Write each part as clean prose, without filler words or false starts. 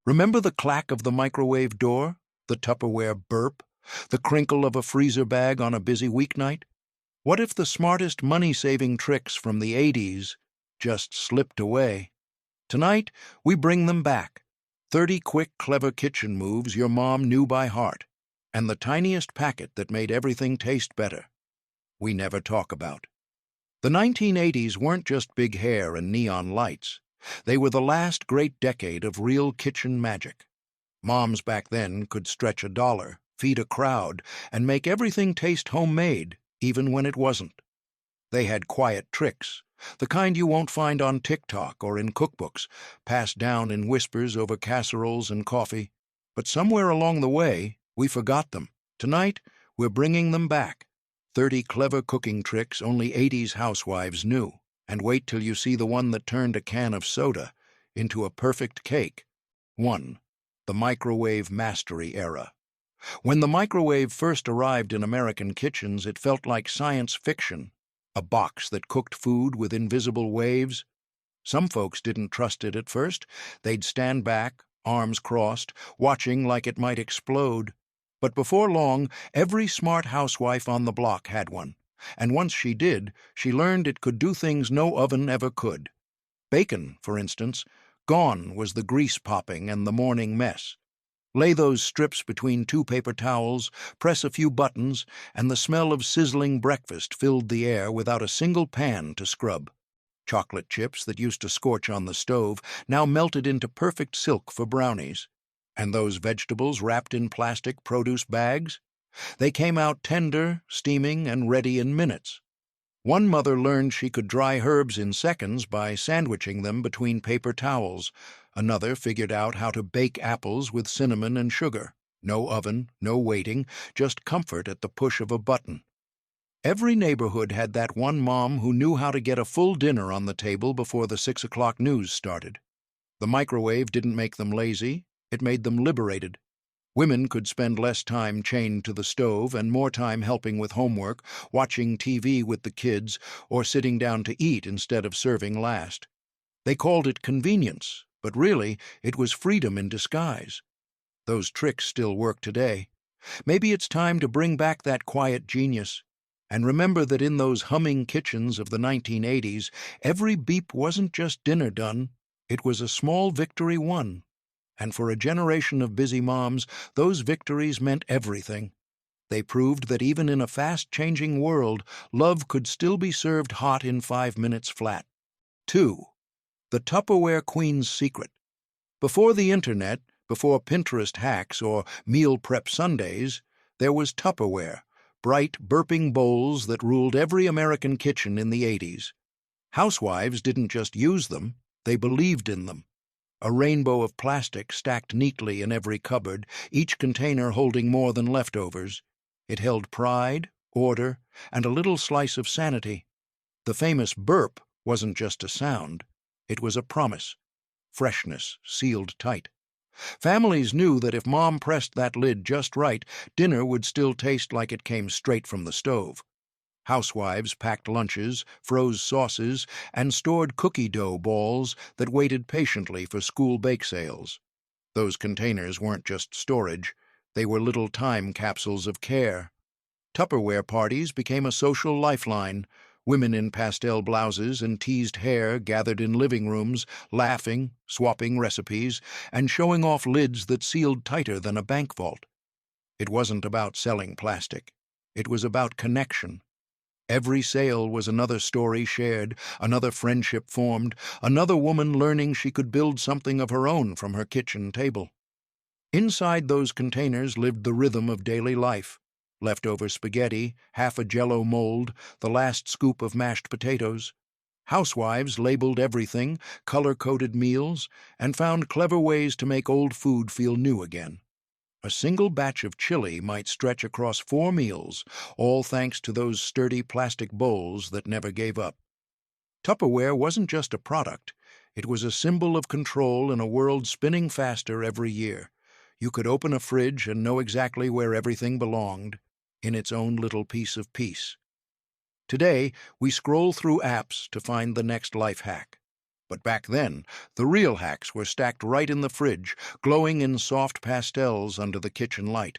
Remember the clack of the microwave door, the Tupperware burp, the crinkle of a freezer bag on a busy weeknight? What if the smartest money-saving tricks from the 80s just slipped away? Tonight, we bring them back. 30 quick, clever kitchen moves your mom knew by heart, and the tiniest packet that made everything taste better. We never talk about. The 1980s weren't just big hair and neon lights. They were the last great decade of real kitchen magic. Moms back then could stretch $1, feed a crowd, and make everything taste homemade, even when it wasn't. They had quiet tricks, the kind you won't find on TikTok or in cookbooks, passed down in whispers over casseroles and coffee. But somewhere along the way, we forgot them. Tonight, we're bringing them back. 30 clever cooking tricks only 80s housewives knew. And wait till you see the one that turned a can of soda into a perfect cake. 1. The microwave mastery era. When the microwave first arrived in American kitchens, it felt like science fiction. A box that cooked food with invisible waves. Some folks didn't trust it at first. They'd stand back, arms crossed, watching like it might explode. But before long, every smart housewife on the block had one. And once she did, she learned it could do things no oven ever could. Bacon, for instance, gone was the grease popping and the morning mess. Lay those strips between 2 paper towels, press a few buttons, and the smell of sizzling breakfast filled the air without a single pan to scrub. Chocolate chips that used to scorch on the stove now melted into perfect silk for brownies. And those vegetables wrapped in plastic produce bags? They came out tender, steaming, and ready in minutes. One mother learned she could dry herbs in seconds by sandwiching them between paper towels. Another figured out how to bake apples with cinnamon and sugar. No oven, no waiting, just comfort at the push of a button. Every neighborhood had that one mom who knew how to get a full dinner on the table before the 6 o'clock news started. The microwave didn't make them lazy, it made them liberated. Women could spend less time chained to the stove and more time helping with homework, watching TV with the kids, or sitting down to eat instead of serving last. They called it convenience, but really, it was freedom in disguise. Those tricks still work today. Maybe it's time to bring back that quiet genius. And remember that in those humming kitchens of the 1980s, every beep wasn't just dinner done, it was a small victory won. And for a generation of busy moms, those victories meant everything. They proved that even in a fast-changing world, love could still be served hot in 5 minutes flat. 2. The Tupperware Queen's Secret. Before the internet, before Pinterest hacks or meal prep Sundays, there was Tupperware, bright, burping bowls that ruled every American kitchen in the 80s. Housewives didn't just use them, they believed in them. A rainbow of plastic stacked neatly in every cupboard, each container holding more than leftovers. It held pride, order, and a little slice of sanity. The famous burp wasn't just a sound. It was a promise. Freshness, sealed tight. Families knew that if Mom pressed that lid just right, dinner would still taste like it came straight from the stove. Housewives packed lunches, froze sauces, and stored cookie dough balls that waited patiently for school bake sales. Those containers weren't just storage, they were little time capsules of care. Tupperware parties became a social lifeline. Women in pastel blouses and teased hair gathered in living rooms, laughing, swapping recipes, and showing off lids that sealed tighter than a bank vault. It wasn't about selling plastic. It was about connection. Every sale was another story shared, another friendship formed, another woman learning she could build something of her own from her kitchen table. Inside those containers lived the rhythm of daily life. Leftover spaghetti, half a Jello mold, the last scoop of mashed potatoes. Housewives labeled everything, color-coded meals, and found clever ways to make old food feel new again. A single batch of chili might stretch across 4 meals, all thanks to those sturdy plastic bowls that never gave up. Tupperware wasn't just a product. It was a symbol of control in a world spinning faster every year. You could open a fridge and know exactly where everything belonged, in its own little piece of peace. Today, we scroll through apps to find the next life hack. But back then, the real hacks were stacked right in the fridge, glowing in soft pastels under the kitchen light.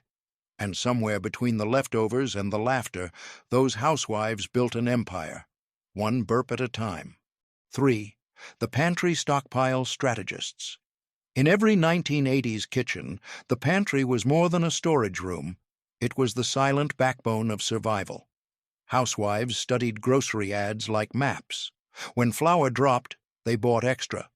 And somewhere between the leftovers and the laughter, those housewives built an empire, one burp at a time. 3. The Pantry Stockpile Strategists. In every 1980s kitchen, the pantry was more than a storage room. It was the silent backbone of survival. Housewives studied grocery ads like maps. When flour dropped, they bought extra.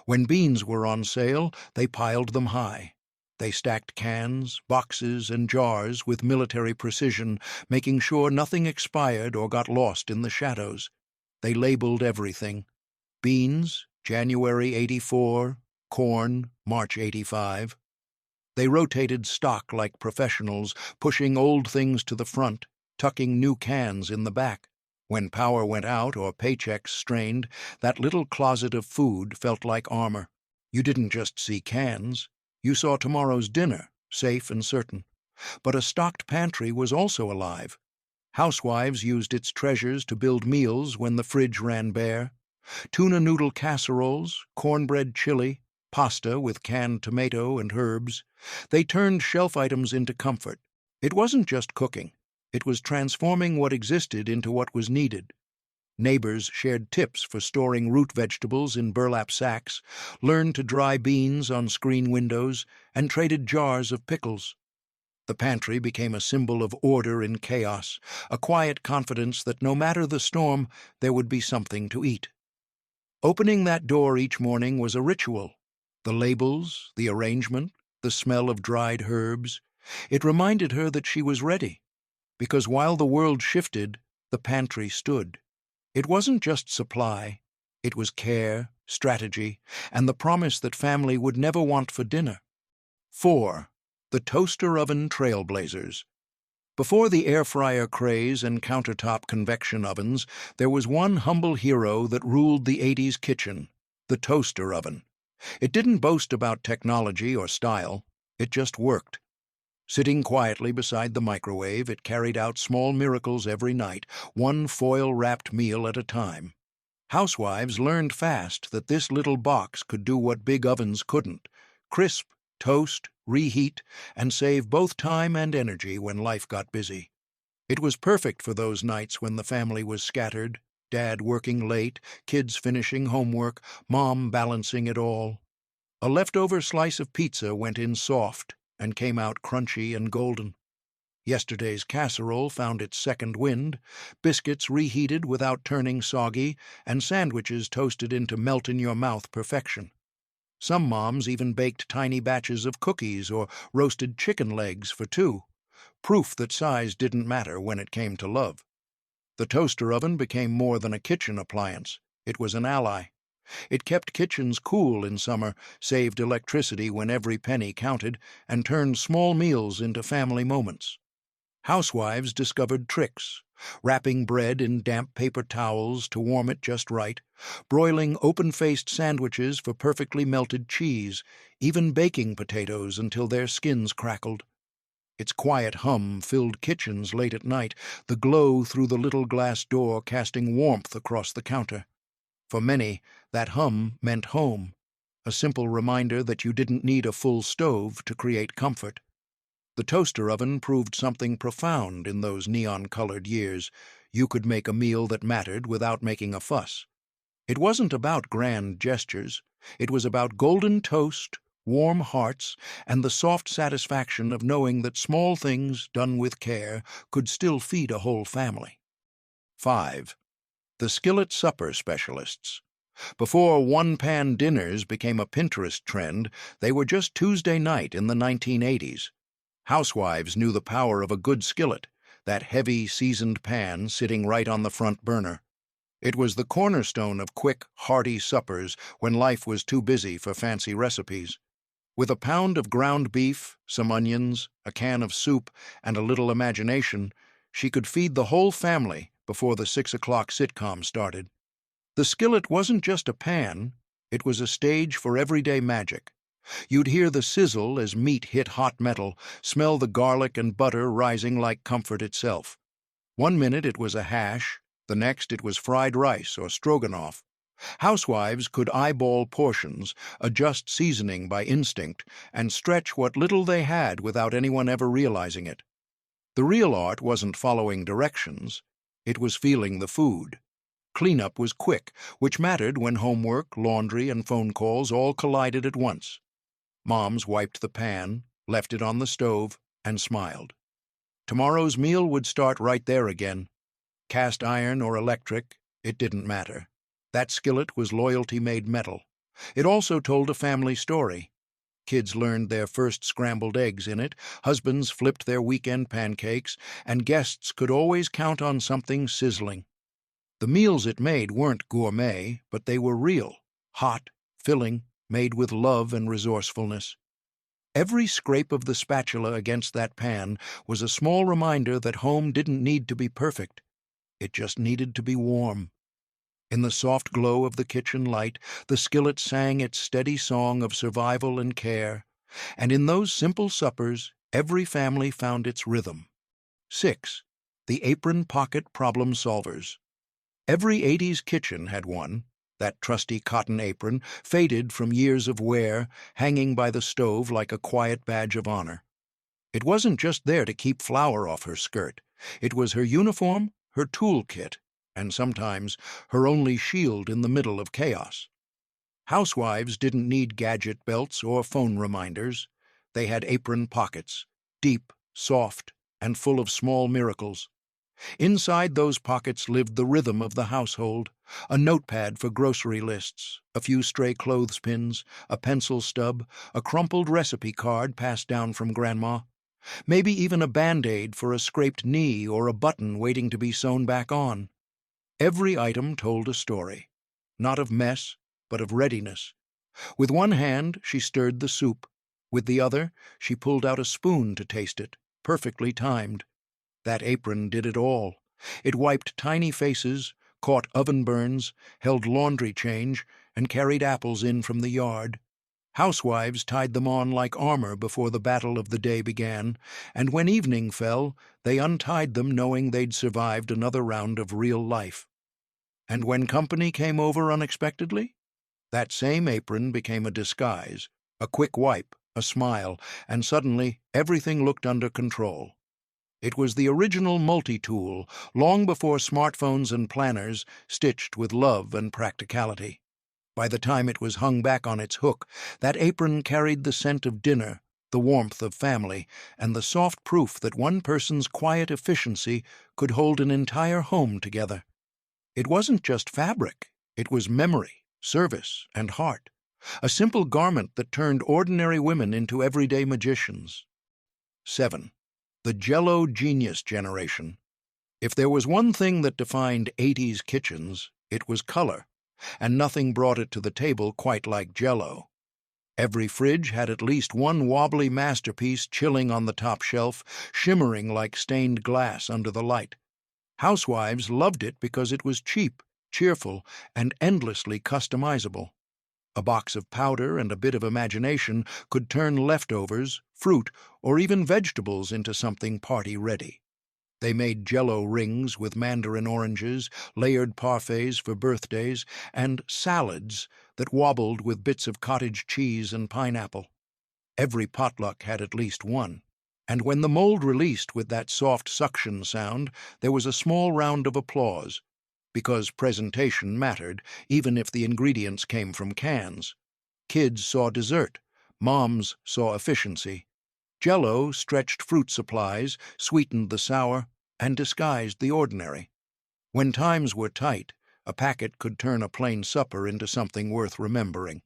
When beans were on sale, they piled them high. They stacked cans, boxes, and jars with military precision, making sure nothing expired or got lost in the shadows. They labeled everything. Beans, January '84, corn, March '85. They rotated stock like professionals, pushing old things to the front, tucking new cans in the back. When power went out or paychecks strained, that little closet of food felt like armor. You didn't just see cans. You saw tomorrow's dinner, safe and certain. But a stocked pantry was also alive. Housewives used its treasures to build meals when the fridge ran bare. Tuna noodle casseroles, cornbread chili, pasta with canned tomato and herbs. They turned shelf items into comfort. It wasn't just cooking. It was transforming what existed into what was needed. Neighbors shared tips for storing root vegetables in burlap sacks, learned to dry beans on screen windows, and traded jars of pickles. The pantry became a symbol of order in chaos, a quiet confidence that no matter the storm, there would be something to eat. Opening that door each morning was a ritual. The labels, the arrangement, the smell of dried herbs. It reminded her that she was ready. Because while the world shifted, the pantry stood. It wasn't just supply. It was care, strategy, and the promise that family would never want for dinner. 4. The toaster oven trailblazers. Before the air fryer craze and countertop convection ovens, there was one humble hero that ruled the '80s kitchen, the toaster oven. It didn't boast about technology or style. It just worked. Sitting quietly beside the microwave, it carried out small miracles every night, one foil-wrapped meal at a time. Housewives learned fast that this little box could do what big ovens couldn't: crisp, toast, reheat, and save both time and energy when life got busy. It was perfect for those nights when the family was scattered, Dad working late, kids finishing homework, Mom balancing it all. A leftover slice of pizza went in soft and came out crunchy and golden. Yesterday's casserole found its second wind, biscuits reheated without turning soggy, and sandwiches toasted into melt-in-your-mouth perfection. Some moms even baked tiny batches of cookies or roasted chicken legs for two, proof that size didn't matter when it came to love. The toaster oven became more than a kitchen appliance. It was an ally. It kept kitchens cool in summer, saved electricity when every penny counted, and turned small meals into family moments. Housewives discovered tricks: wrapping bread in damp paper towels to warm it just right, broiling open-faced sandwiches for perfectly melted cheese, even baking potatoes until their skins crackled. Its quiet hum filled kitchens late at night, the glow through the little glass door casting warmth across the counter. For many, that hum meant home, a simple reminder that you didn't need a full stove to create comfort. The toaster oven proved something profound in those neon-colored years. You could make a meal that mattered without making a fuss. It wasn't about grand gestures. It was about golden toast, warm hearts, and the soft satisfaction of knowing that small things, done with care, could still feed a whole family. 5. The Skillet Supper Specialists. Before one-pan dinners became a Pinterest trend, they were just Tuesday night in the 1980s. Housewives knew the power of a good skillet, that heavy, seasoned pan sitting right on the front burner. It was the cornerstone of quick, hearty suppers when life was too busy for fancy recipes. With a pound of ground beef, some onions, a can of soup, and a little imagination, she could feed the whole family before the 6 o'clock sitcom started. The skillet wasn't just a pan, it was a stage for everyday magic. You'd hear the sizzle as meat hit hot metal, smell the garlic and butter rising like comfort itself. One minute it was a hash, the next it was fried rice or stroganoff. Housewives could eyeball portions, adjust seasoning by instinct, and stretch what little they had without anyone ever realizing it. The real art wasn't following directions, it was feeling the food. Cleanup was quick, which mattered when homework, laundry, and phone calls all collided at once. Moms wiped the pan, left it on the stove, and smiled. Tomorrow's meal would start right there again. Cast iron or electric, it didn't matter. That skillet was loyalty made metal. It also told a family story. Kids learned their first scrambled eggs in it, husbands flipped their weekend pancakes, and guests could always count on something sizzling. The meals it made weren't gourmet, but they were real, hot, filling, made with love and resourcefulness. Every scrape of the spatula against that pan was a small reminder that home didn't need to be perfect. It just needed to be warm. In the soft glow of the kitchen light, the skillet sang its steady song of survival and care, and in those simple suppers, every family found its rhythm. 6. The apron pocket problem solvers. Every 80s kitchen had one, that trusty cotton apron, faded from years of wear, hanging by the stove like a quiet badge of honor. It wasn't just there to keep flour off her skirt. It was her uniform, her toolkit, and sometimes her only shield in the middle of chaos. Housewives didn't need gadget belts or phone reminders. They had apron pockets, deep, soft, and full of small miracles. Inside those pockets lived the rhythm of the household, a notepad for grocery lists, a few stray clothespins, a pencil stub, a crumpled recipe card passed down from Grandma, maybe even a Band-Aid for a scraped knee or a button waiting to be sewn back on. Every item told a story, not of mess, but of readiness. With one hand, she stirred the soup. With the other, she pulled out a spoon to taste it, perfectly timed. That apron did it all. It wiped tiny faces, caught oven burns, held laundry change, and carried apples in from the yard. Housewives tied them on like armor before the battle of the day began, and when evening fell, they untied them knowing they'd survived another round of real life. And when company came over unexpectedly, that same apron became a disguise, a quick wipe, a smile, and suddenly everything looked under control. It was the original multi-tool, long before smartphones and planners, stitched with love and practicality. By the time it was hung back on its hook, that apron carried the scent of dinner, the warmth of family, and the soft proof that one person's quiet efficiency could hold an entire home together. It wasn't just fabric, it was memory, service, and heart. A simple garment that turned ordinary women into everyday magicians. 7. The Jello Genius Generation. If there was one thing that defined 80s kitchens, it was color, and nothing brought it to the table quite like Jello. Every fridge had at least one wobbly masterpiece chilling on the top shelf, shimmering like stained glass under the light. Housewives loved it because it was cheap, cheerful, and endlessly customizable. A box of powder and a bit of imagination could turn leftovers, fruit, or even vegetables into something party-ready. They made Jello rings with mandarin oranges, layered parfaits for birthdays, and salads that wobbled with bits of cottage cheese and pineapple. Every potluck had at least one, and when the mold released with that soft suction sound, there was a small round of applause, because presentation mattered, even if the ingredients came from cans. Kids saw dessert, moms saw efficiency. Jello stretched fruit supplies, sweetened the sour, and disguised the ordinary. When times were tight, a packet could turn a plain supper into something worth remembering.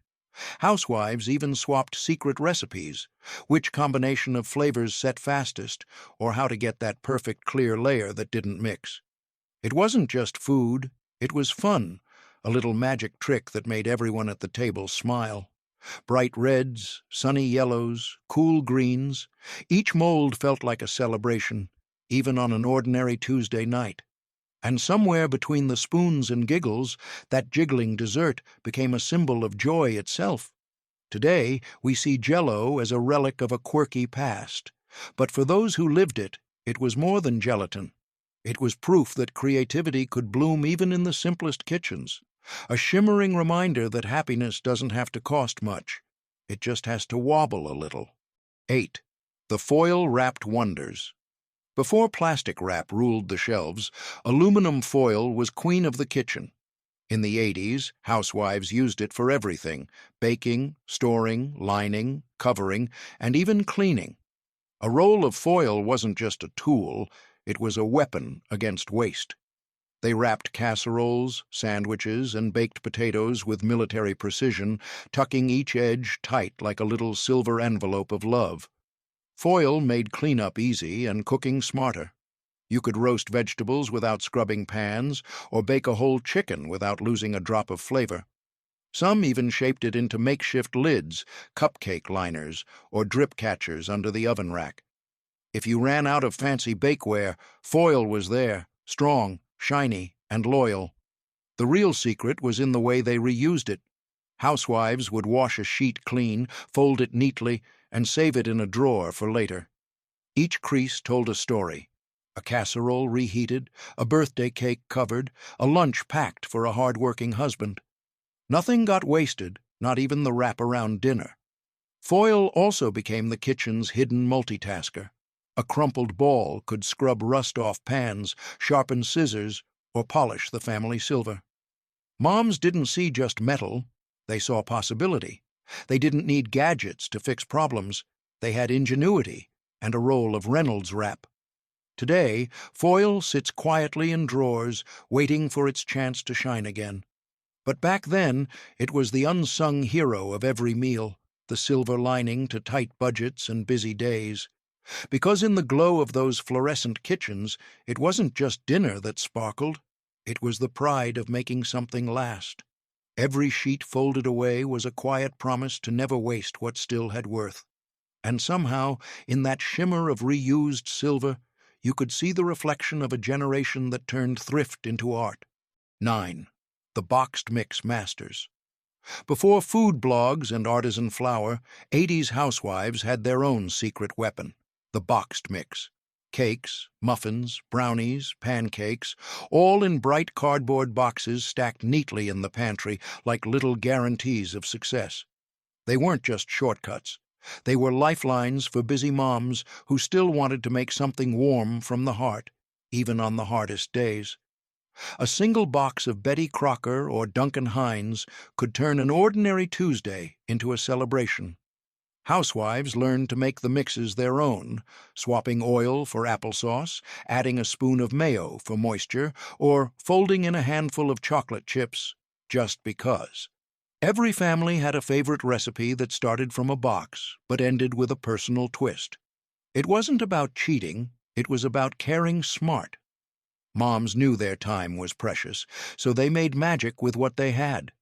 Housewives even swapped secret recipes, which combination of flavors set fastest, or how to get that perfect clear layer that didn't mix. It wasn't just food, it was fun, a little magic trick that made everyone at the table smile. Bright reds, sunny yellows, cool greens, each mold felt like a celebration, even on an ordinary Tuesday night. And somewhere between the spoons and giggles, that jiggling dessert became a symbol of joy itself. Today, we see Jello as a relic of a quirky past, but for those who lived it, it was more than gelatin. It was proof that creativity could bloom even in the simplest kitchens. A shimmering reminder that happiness doesn't have to cost much. It just has to wobble a little. 8. The foil-wrapped wonders. Before plastic wrap ruled the shelves, aluminum foil was queen of the kitchen. In the 80s, housewives used it for everything: baking, storing, lining, covering, and even cleaning. A roll of foil wasn't just a tool, it was a weapon against waste. They wrapped casseroles, sandwiches, and baked potatoes with military precision, tucking each edge tight like a little silver envelope of love. Foil made cleanup easy and cooking smarter. You could roast vegetables without scrubbing pans, or bake a whole chicken without losing a drop of flavor. Some even shaped it into makeshift lids, cupcake liners, or drip catchers under the oven rack. If you ran out of fancy bakeware, foil was there, strong, shiny, and loyal. The real secret was in the way they reused it. Housewives would wash a sheet clean, fold it neatly, and save it in a drawer for later. Each crease told a story: a casserole reheated, a birthday cake covered, a lunch packed for a hard-working husband. Nothing got wasted, not even the wrap-around dinner. Foil also became the kitchen's hidden multitasker. A crumpled ball could scrub rust off pans, sharpen scissors, or polish the family silver. Moms didn't see just metal, they saw possibility. They didn't need gadgets to fix problems. They had ingenuity and a roll of Reynolds wrap. Today, foil sits quietly in drawers, waiting for its chance to shine again. But back then, it was the unsung hero of every meal, the silver lining to tight budgets and busy days. Because in the glow of those fluorescent kitchens, it wasn't just dinner that sparkled. It was the pride of making something last. Every sheet folded away was a quiet promise to never waste what still had worth. And somehow, in that shimmer of reused silver, you could see the reflection of a generation that turned thrift into art. 9. The boxed mix masters. Before food blogs and artisan flour, 80s housewives had their own secret weapon: the boxed mix. Cakes, muffins, brownies, pancakes, all in bright cardboard boxes stacked neatly in the pantry like little guarantees of success. They weren't just shortcuts. They were lifelines for busy moms who still wanted to make something warm from the heart, even on the hardest days. A single box of Betty Crocker or Duncan Hines could turn an ordinary Tuesday into a celebration. Housewives learned to make the mixes their own, swapping oil for applesauce, adding a spoon of mayo for moisture, or folding in a handful of chocolate chips just because. Every family had a favorite recipe that started from a box but ended with a personal twist. It wasn't about cheating, it was about caring smart. Moms knew their time was precious, so they made magic with what they had.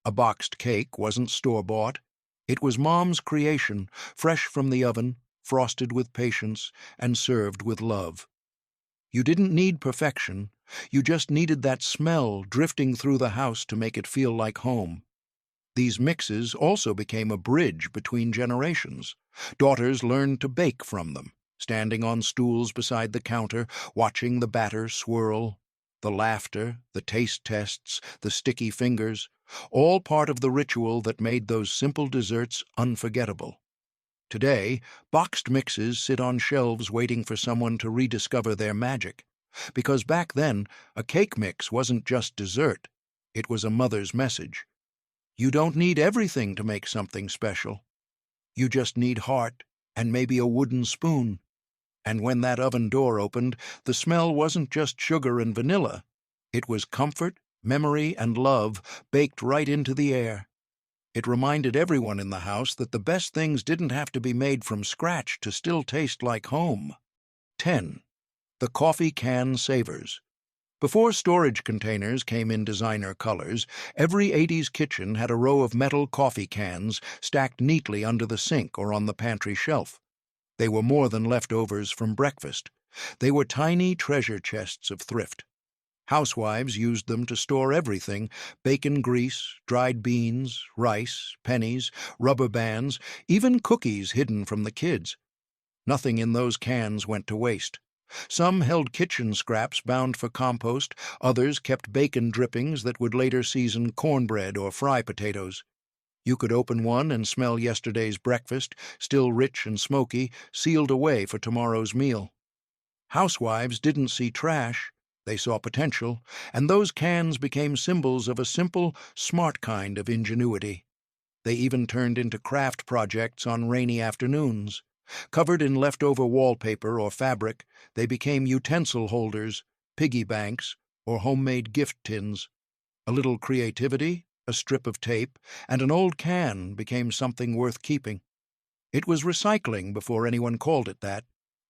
A boxed cake wasn't store-bought. It was Mom's creation, fresh from the oven, frosted with patience, and served with love. You didn't need perfection, you just needed that smell drifting through the house to make it feel like home. These mixes also became a bridge between generations. Daughters learned to bake from them, standing on stools beside the counter, watching the batter swirl. The laughter, the taste tests, the sticky fingers, all part of the ritual that made those simple desserts unforgettable. Today, boxed mixes sit on shelves waiting for someone to rediscover their magic. Because back then, a cake mix wasn't just dessert, it was a mother's message. You don't need everything to make something special. You just need heart and maybe a wooden spoon. And when that oven door opened, the smell wasn't just sugar and vanilla. It was comfort, memory, and love baked right into the air. It reminded everyone in the house that the best things didn't have to be made from scratch to still taste like home. 10. The coffee can savers. Before storage containers came in designer colors, every 80s kitchen had a row of metal coffee cans stacked neatly under the sink or on the pantry shelf. They were more than leftovers from breakfast. They were tiny treasure chests of thrift. Housewives used them to store everything: bacon grease, dried beans, rice, pennies, rubber bands, even cookies hidden from the kids. Nothing in those cans went to waste. Some held kitchen scraps bound for compost, others kept bacon drippings that would later season cornbread or fry potatoes. You could open one and smell yesterday's breakfast, still rich and smoky, sealed away for tomorrow's meal. Housewives didn't see trash, they saw potential, and those cans became symbols of a simple, smart kind of ingenuity. They even turned into craft projects on rainy afternoons. Covered in leftover wallpaper or fabric, they became utensil holders, piggy banks, or homemade gift tins. A little creativity, a strip of tape, and an old can became something worth keeping. It was recycling before anyone called it that,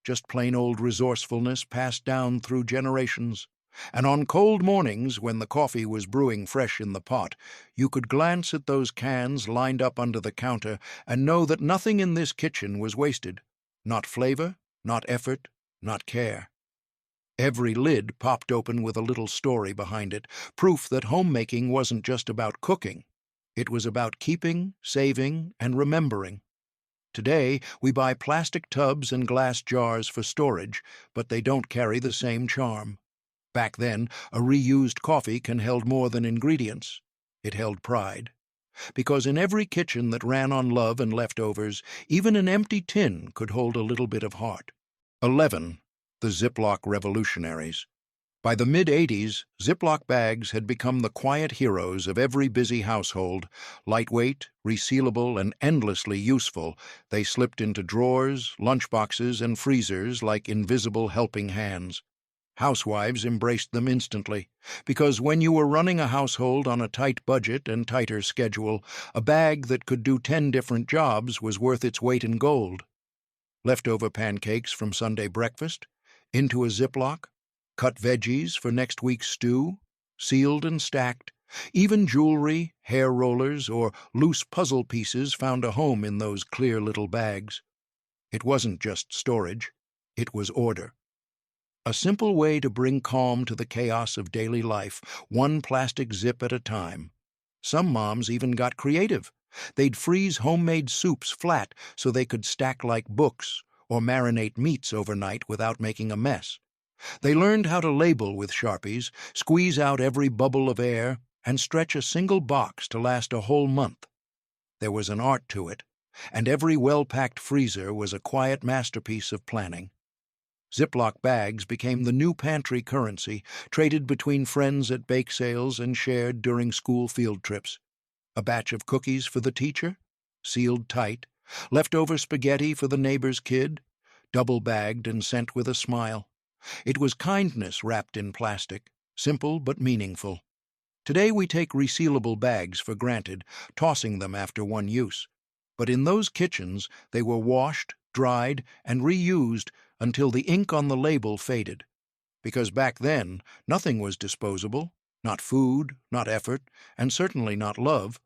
just plain old resourcefulness passed down through generations. And on cold mornings, when the coffee was brewing fresh in the pot, you could glance at those cans lined up under the counter and know that nothing in this kitchen was wasted. Not flavor, not effort, not care. Every lid popped open with a little story behind it, proof that homemaking wasn't just about cooking. It was about keeping, saving, and remembering. Today, we buy plastic tubs and glass jars for storage, but they don't carry the same charm. Back then, a reused coffee can held more than ingredients. It held pride. Because in every kitchen that ran on love and leftovers, even an empty tin could hold a little bit of heart. 11. The Ziploc revolutionaries. By the mid-'80s, Ziploc bags had become the quiet heroes of every busy household. Lightweight, resealable, and endlessly useful, they slipped into drawers, lunchboxes, and freezers like invisible helping hands. Housewives embraced them instantly, because when you were running a household on a tight budget and tighter schedule, a bag that could do 10 different jobs was worth its weight in gold. Leftover pancakes from Sunday breakfast, into a Ziploc, cut veggies for next week's stew, sealed and stacked. Even jewelry, hair rollers, or loose puzzle pieces found a home in those clear little bags. It wasn't just storage, it was order. A simple way to bring calm to the chaos of daily life, one plastic zip at a time. Some moms even got creative. They'd freeze homemade soups flat so they could stack like books, or marinate meats overnight without making a mess. They learned how to label with Sharpies, squeeze out every bubble of air, and stretch a single box to last a whole month. There was an art to it, and every well-packed freezer was a quiet masterpiece of planning. Ziploc bags became the new pantry currency, traded between friends at bake sales and shared during school field trips. A batch of cookies for the teacher, sealed tight, leftover spaghetti for the neighbor's kid, double-bagged and sent with a smile. It was kindness wrapped in plastic, simple but meaningful. Today we take resealable bags for granted, tossing them after one use. But in those kitchens, they were washed, dried, and reused until the ink on the label faded. Because back then, nothing was disposable, not food, not effort, and certainly not love.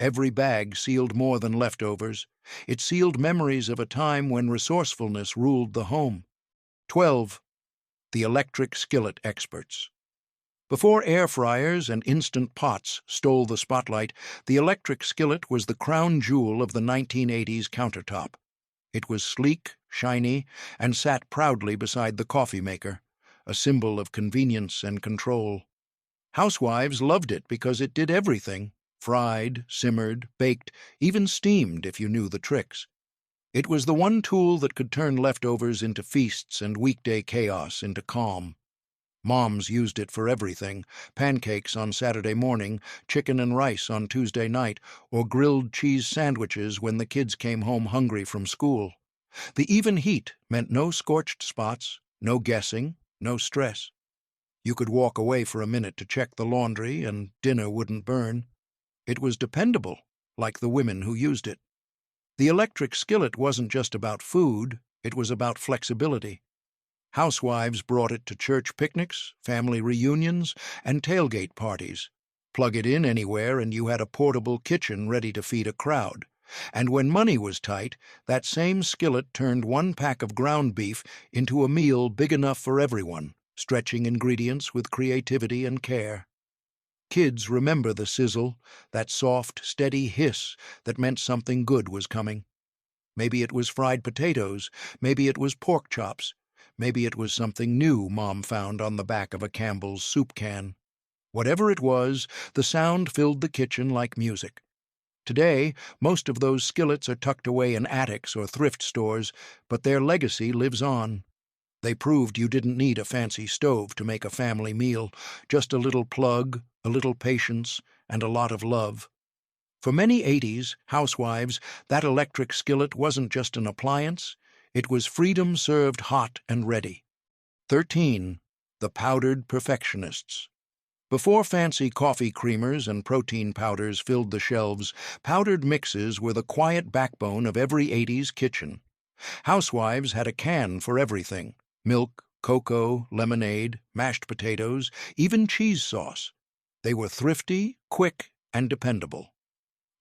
Every bag sealed more than leftovers. It sealed memories of a time when resourcefulness ruled the home. 12. The electric skillet experts. Before air fryers and instant pots stole the spotlight, the electric skillet was the crown jewel of the 1980s countertop. It was sleek, shiny, and sat proudly beside the coffee maker, a symbol of convenience and control. Housewives loved it because it did everything: fried, simmered, baked, even steamed if you knew the tricks. It was the one tool that could turn leftovers into feasts and weekday chaos into calm. Moms used it for everything: pancakes on Saturday morning, chicken and rice on Tuesday night, or grilled cheese sandwiches when the kids came home hungry from school. The even heat meant no scorched spots, no guessing, no stress. You could walk away for a minute to check the laundry and dinner wouldn't burn. It was dependable, like the women who used it. The electric skillet wasn't just about food, it was about flexibility. Housewives brought it to church picnics, family reunions, and tailgate parties. Plug it in anywhere and you had a portable kitchen ready to feed a crowd. And when money was tight, that same skillet turned one pack of ground beef into a meal big enough for everyone, stretching ingredients with creativity and care. Kids remember the sizzle, that soft, steady hiss that meant something good was coming. Maybe it was fried potatoes, maybe it was pork chops, Maybe it was something new Mom found on the back of a Campbell's soup can. Whatever it was, the sound filled the kitchen like music. Today, most of those skillets are tucked away in attics or thrift stores, but their legacy lives on. They proved you didn't need a fancy stove to make a family meal, just a little plug, a little patience, and a lot of love. For many 80s housewives, that electric skillet wasn't just an appliance, it was freedom served hot and ready. 13. The Powdered Perfectionists. Before fancy coffee creamers and protein powders filled the shelves, powdered mixes were the quiet backbone of every 80s kitchen. Housewives had a can for everything: milk, cocoa, lemonade, mashed potatoes, even cheese sauce. They were thrifty, quick, and dependable.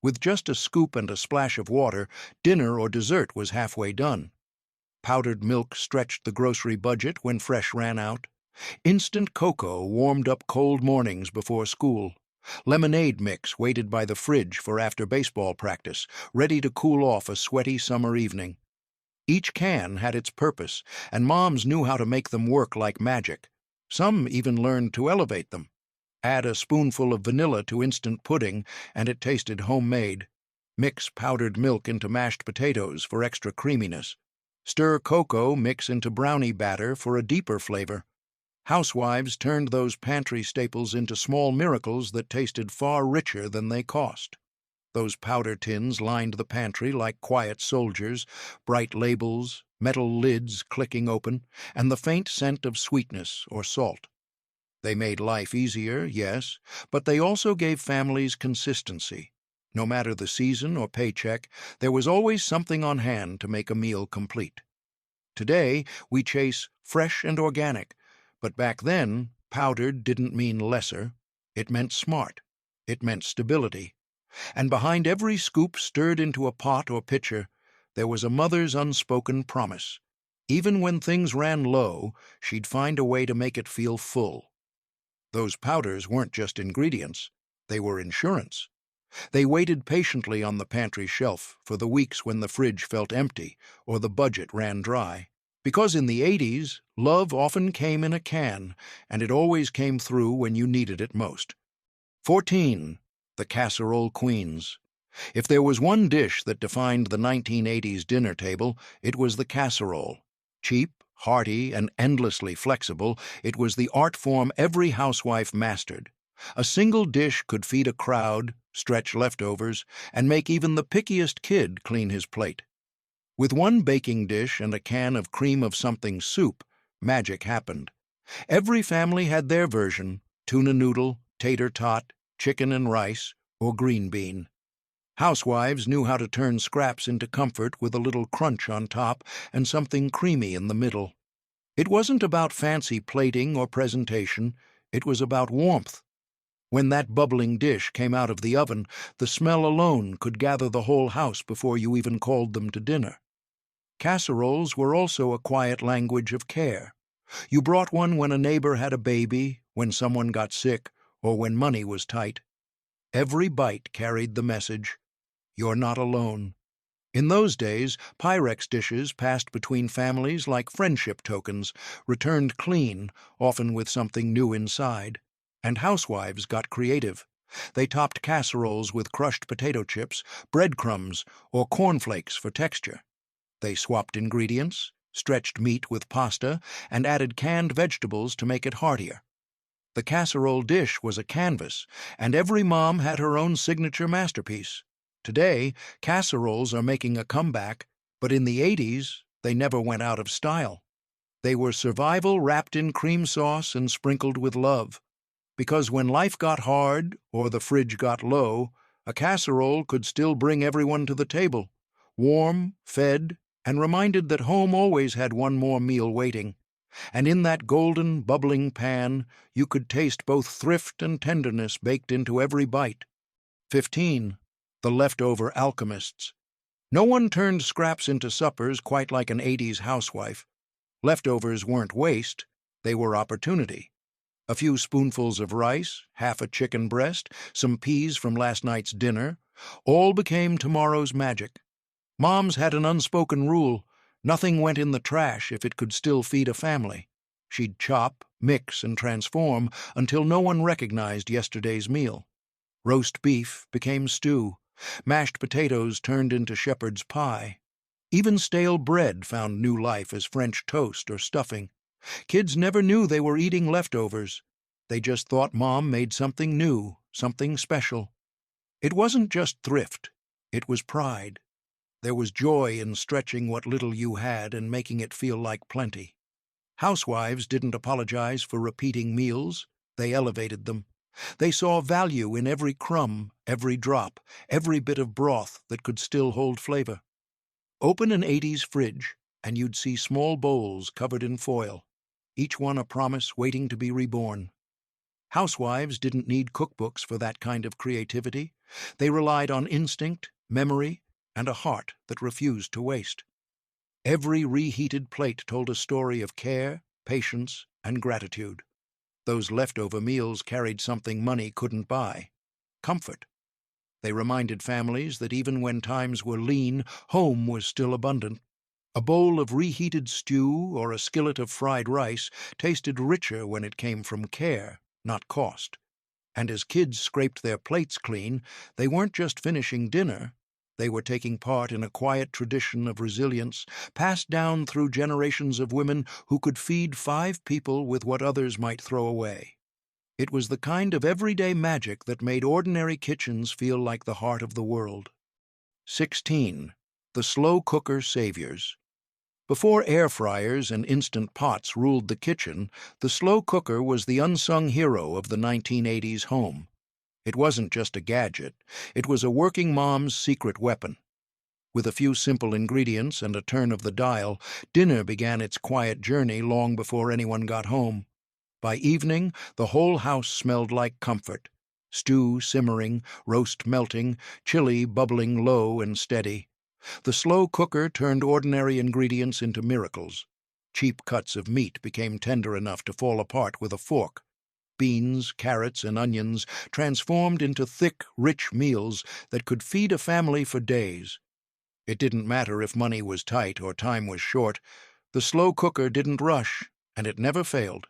With just a scoop and a splash of water, dinner or dessert was halfway done. Powdered milk stretched the grocery budget when fresh ran out. Instant cocoa warmed up cold mornings before school. Lemonade mix waited by the fridge for after baseball practice, ready to cool off a sweaty summer evening. Each can had its purpose, and moms knew how to make them work like magic. Some even learned to elevate them. Add a spoonful of vanilla to instant pudding, and it tasted homemade. Mix powdered milk into mashed potatoes for extra creaminess. Stir cocoa mix into brownie batter for a deeper flavor. Housewives turned those pantry staples into small miracles that tasted far richer than they cost. Those powder tins lined the pantry like quiet soldiers, bright labels, metal lids clicking open, and the faint scent of sweetness or salt. They made life easier, yes, but they also gave families consistency. No matter the season or paycheck, there was always something on hand to make a meal complete. Today, we chase fresh and organic, but back then, powdered didn't mean lesser. It meant smart. It meant stability. And behind every scoop stirred into a pot or pitcher, there was a mother's unspoken promise. Even when things ran low, she'd find a way to make it feel full. Those powders weren't just ingredients. They were insurance. They waited patiently on the pantry shelf for the weeks when the fridge felt empty or the budget ran dry. Because in the 80s, love often came in a can, and it always came through when you needed it most. 14. The Casserole Queens. If there was one dish that defined the 1980s dinner table, it was the casserole. Cheap, hearty, and endlessly flexible, it was the art form every housewife mastered. A single dish could feed a crowd, stretch leftovers, and make even the pickiest kid clean his plate. With one baking dish and a can of cream of something soup, magic happened. Every family had their version: tuna noodle, tater tot, chicken and rice, or green bean. Housewives knew how to turn scraps into comfort with a little crunch on top and something creamy in the middle. It wasn't about fancy plating or presentation, it was about warmth. When that bubbling dish came out of the oven, the smell alone could gather the whole house before you even called them to dinner. Casseroles were also a quiet language of care. You brought one when a neighbor had a baby, when someone got sick, or when money was tight. Every bite carried the message, "You're not alone." In those days, pyrex dishes passed between families like friendship tokens, returned clean, often with something new inside. And housewives got creative. They topped casseroles with crushed potato chips, breadcrumbs, or cornflakes for texture. They swapped ingredients, stretched meat with pasta, and added canned vegetables to make it heartier. The casserole dish was a canvas, and every mom had her own signature masterpiece. Today, casseroles are making a comeback, but in the 80s, they never went out of style. They were survival wrapped in cream sauce and sprinkled with love. Because when life got hard or the fridge got low, a casserole could still bring everyone to the table, warm, fed, and reminded that home always had one more meal waiting. And in that golden, bubbling pan, you could taste both thrift and tenderness baked into every bite. 15. The Leftover Alchemists. No one turned scraps into suppers quite like an 80s housewife. Leftovers weren't waste, they were opportunity. A few spoonfuls of rice, half a chicken breast, some peas from last night's dinner, all became tomorrow's magic. Moms had an unspoken rule: Nothing went in the trash if it could still feed a family. She'd chop, mix, and transform until no one recognized yesterday's meal. Roast beef became stew. Mashed potatoes turned into shepherd's pie. Even stale bread found new life as French toast or stuffing. Kids never knew they were eating leftovers. They just thought Mom made something new, something special. It wasn't just thrift. It was pride. There was joy in stretching what little you had and making it feel like plenty. Housewives didn't apologize for repeating meals. They elevated them. They saw value in every crumb, every drop, every bit of broth that could still hold flavor. Open an 80s fridge, and you'd see small bowls covered in foil, each one a promise waiting to be reborn. Housewives didn't need cookbooks for that kind of creativity. They relied on instinct, memory, and a heart that refused to waste. Every reheated plate told a story of care, patience, and gratitude. Those leftover meals carried something money couldn't buy: comfort. They reminded families that even when times were lean, home was still abundant. A bowl of reheated stew or a skillet of fried rice tasted richer when it came from care, not cost. And as kids scraped their plates clean, they weren't just finishing dinner. They were taking part in a quiet tradition of resilience passed down through generations of women who could feed 5 people with what others might throw away. It was the kind of everyday magic that made ordinary kitchens feel like the heart of the world. 16. The slow cooker saviors. Before air fryers and instant pots ruled the kitchen, the slow cooker was the unsung hero of the 1980s home. It wasn't just a gadget. It was a working mom's secret weapon. With a few simple ingredients and a turn of the dial, dinner began its quiet journey long before anyone got home. By evening, the whole house smelled like comfort: stew simmering, roast melting, chili bubbling low and steady. The slow cooker turned ordinary ingredients into miracles. Cheap cuts of meat became tender enough to fall apart with a fork. Beans, carrots, and onions transformed into thick, rich meals that could feed a family for days. It didn't matter if money was tight or time was short. The slow cooker didn't rush, and it never failed.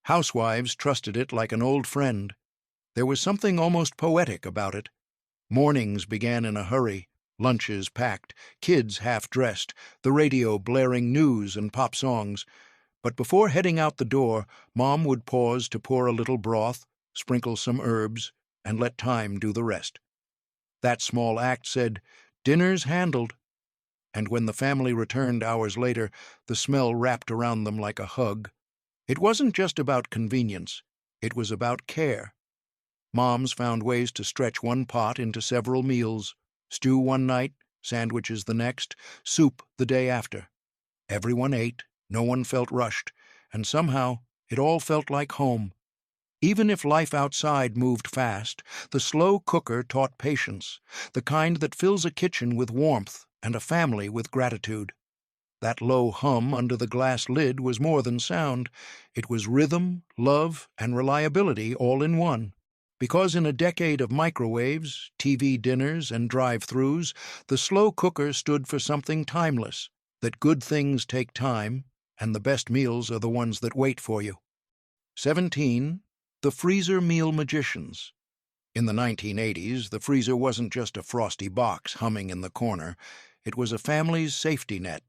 Housewives trusted it like an old friend. There was something almost poetic about it. Mornings began in a hurry, lunches packed, kids half-dressed, the radio blaring news and pop songs. But before heading out the door, Mom would pause to pour a little broth, sprinkle some herbs, and let time do the rest. That small act said, "Dinner's handled." And when the family returned hours later, the smell wrapped around them like a hug. It wasn't just about convenience. It was about care. Moms found ways to stretch one pot into several meals: stew one night, sandwiches the next, soup the day after. Everyone ate, no one felt rushed, and somehow it all felt like home. Even if life outside moved fast, the slow cooker taught patience, the kind that fills a kitchen with warmth and a family with gratitude. That low hum under the glass lid was more than sound. It was rhythm, love, and reliability all in one. Because in a decade of microwaves, TV dinners, and drive-thrus, the slow cooker stood for something timeless: that good things take time, and the best meals are the ones that wait for you. 17. The freezer meal magicians. In the 1980s, the freezer wasn't just a frosty box humming in the corner. It was a family's safety net.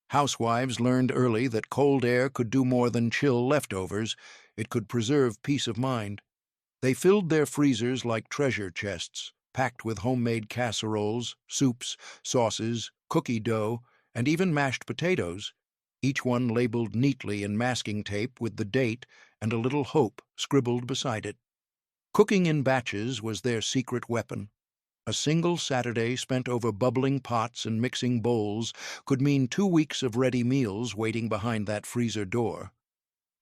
Housewives learned early that cold air could do more than chill leftovers. It could preserve peace of mind. They filled their freezers like treasure chests, packed with homemade casseroles, soups, sauces, cookie dough, and even mashed potatoes, each one labeled neatly in masking tape with the date and a little hope scribbled beside it. Cooking in batches was their secret weapon. A single Saturday spent over bubbling pots and mixing bowls could mean 2 weeks of ready meals waiting behind that freezer door.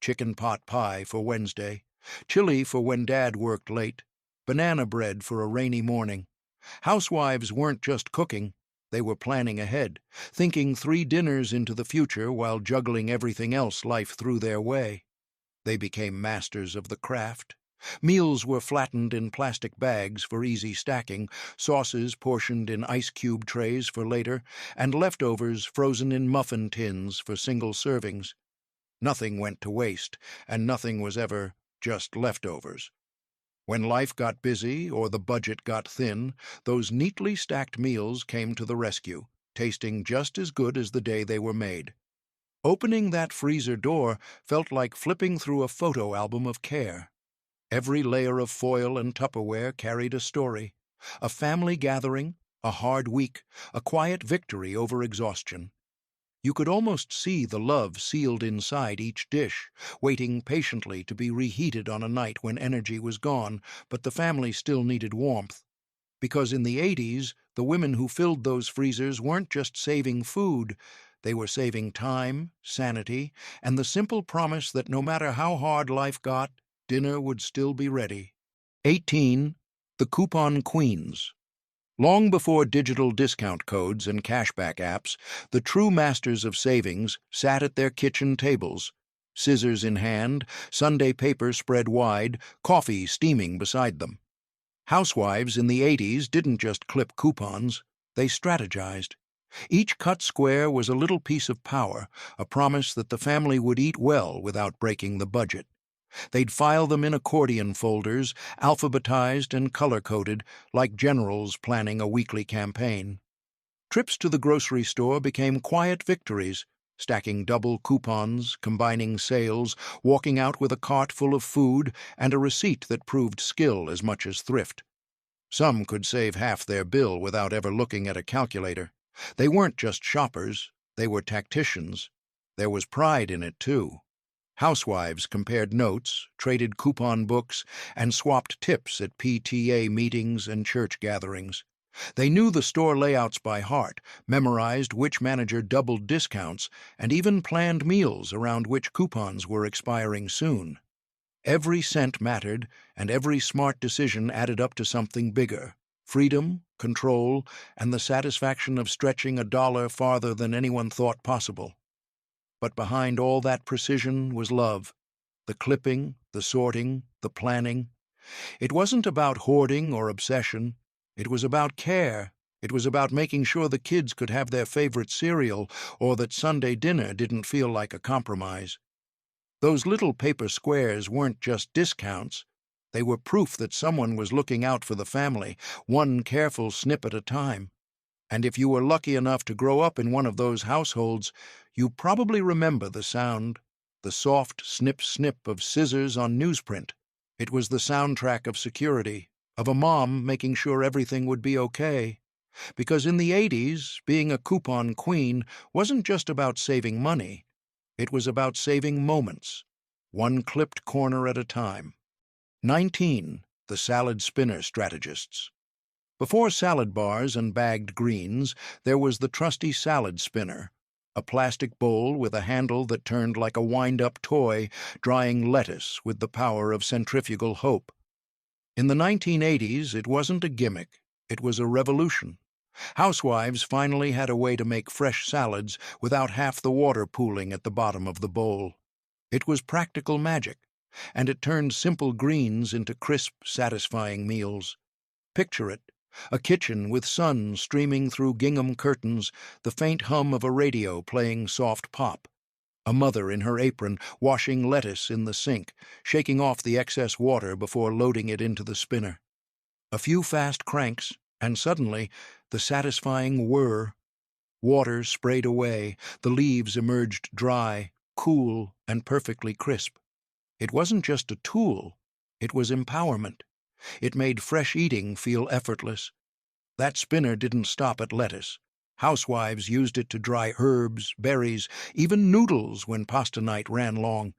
Chicken pot pie for Wednesday, chili for when Dad worked late, banana bread for a rainy morning. Housewives weren't just cooking. They were planning ahead, thinking 3 dinners into the future while juggling everything else life threw their way. They became masters of the craft. Meals were flattened in plastic bags for easy stacking, sauces portioned in ice cube trays for later, and leftovers frozen in muffin tins for single servings. Nothing went to waste, and nothing was ever just leftovers. When life got busy or the budget got thin, those neatly stacked meals came to the rescue, tasting just as good as the day they were made. Opening that freezer door felt like flipping through a photo album of care. Every layer of foil and Tupperware carried a story. A family gathering, a hard week, a quiet victory over exhaustion. You could almost see the love sealed inside each dish, waiting patiently to be reheated on a night when energy was gone, but the family still needed warmth. Because in the 80s, the women who filled those freezers weren't just saving food, they were saving time, sanity, and the simple promise that no matter how hard life got, dinner would still be ready. 18. The Coupon Queens. Long before digital discount codes and cashback apps, the true masters of savings sat at their kitchen tables, scissors in hand, Sunday paper spread wide, coffee steaming beside them. Housewives in the 80s didn't just clip coupons, they strategized. Each cut square was a little piece of power, a promise that the family would eat well without breaking the budget. They'd file them in accordion folders, alphabetized and color-coded, like generals planning a weekly campaign. Trips to the grocery store became quiet victories, stacking double coupons, combining sales, walking out with a cart full of food, and a receipt that proved skill as much as thrift. Some could save half their bill without ever looking at a calculator. They weren't just shoppers, they were tacticians. There was pride in it, too. Housewives compared notes, traded coupon books, and swapped tips at PTA meetings and church gatherings. They knew the store layouts by heart, memorized which manager doubled discounts, and even planned meals around which coupons were expiring soon. Every cent mattered, and every smart decision added up to something bigger: freedom, control, and the satisfaction of stretching a dollar farther than anyone thought possible. But behind all that precision was love. The clipping, the sorting, the planning. It wasn't about hoarding or obsession. It was about care. It was about making sure the kids could have their favorite cereal or that Sunday dinner didn't feel like a compromise. Those little paper squares weren't just discounts. They were proof that someone was looking out for the family, one careful snip at a time. And if you were lucky enough to grow up in one of those households, you probably remember the sound, the soft snip-snip of scissors on newsprint. It was the soundtrack of security, of a mom making sure everything would be okay. Because in the 80s, being a coupon queen wasn't just about saving money. It was about saving moments, one clipped corner at a time. 19. The Salad Spinner Strategists. Before salad bars and bagged greens, there was the trusty salad spinner, a plastic bowl with a handle that turned like a wind-up toy, drying lettuce with the power of centrifugal hope. In the 1980s, it wasn't a gimmick, it was a revolution. Housewives finally had a way to make fresh salads without half the water pooling at the bottom of the bowl. It was practical magic, and it turned simple greens into crisp, satisfying meals. Picture it. A kitchen with sun streaming through gingham curtains, the faint hum of a radio playing soft pop. A mother in her apron washing lettuce in the sink, shaking off the excess water before loading it into the spinner. A few fast cranks, and suddenly the satisfying whir. Water sprayed away, the leaves emerged dry, cool, and perfectly crisp. It wasn't just a tool, it was empowerment. It made fresh eating feel effortless. That spinner didn't stop at lettuce. Housewives used it to dry herbs, berries, even noodles when pasta night ran long.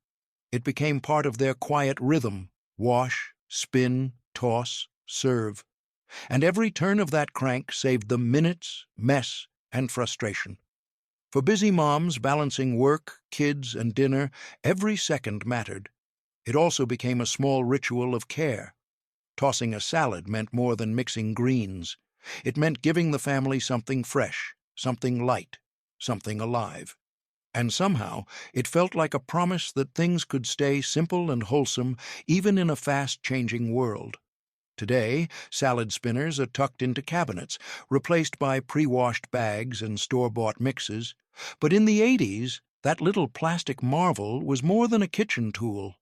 It became part of their quiet rhythm: wash, spin, toss, serve. And every turn of that crank saved them minutes, mess, and frustration. For busy moms balancing work, kids, and dinner, every second mattered. It also became a small ritual of care. Tossing a salad meant more than mixing greens. It meant giving the family something fresh, something light, something alive. And somehow it felt like a promise that things could stay simple and wholesome even in a fast-changing world. Today, salad spinners are tucked into cabinets, replaced by pre-washed bags and store-bought mixes. But in the 80s, that little plastic marvel was more than a kitchen tool.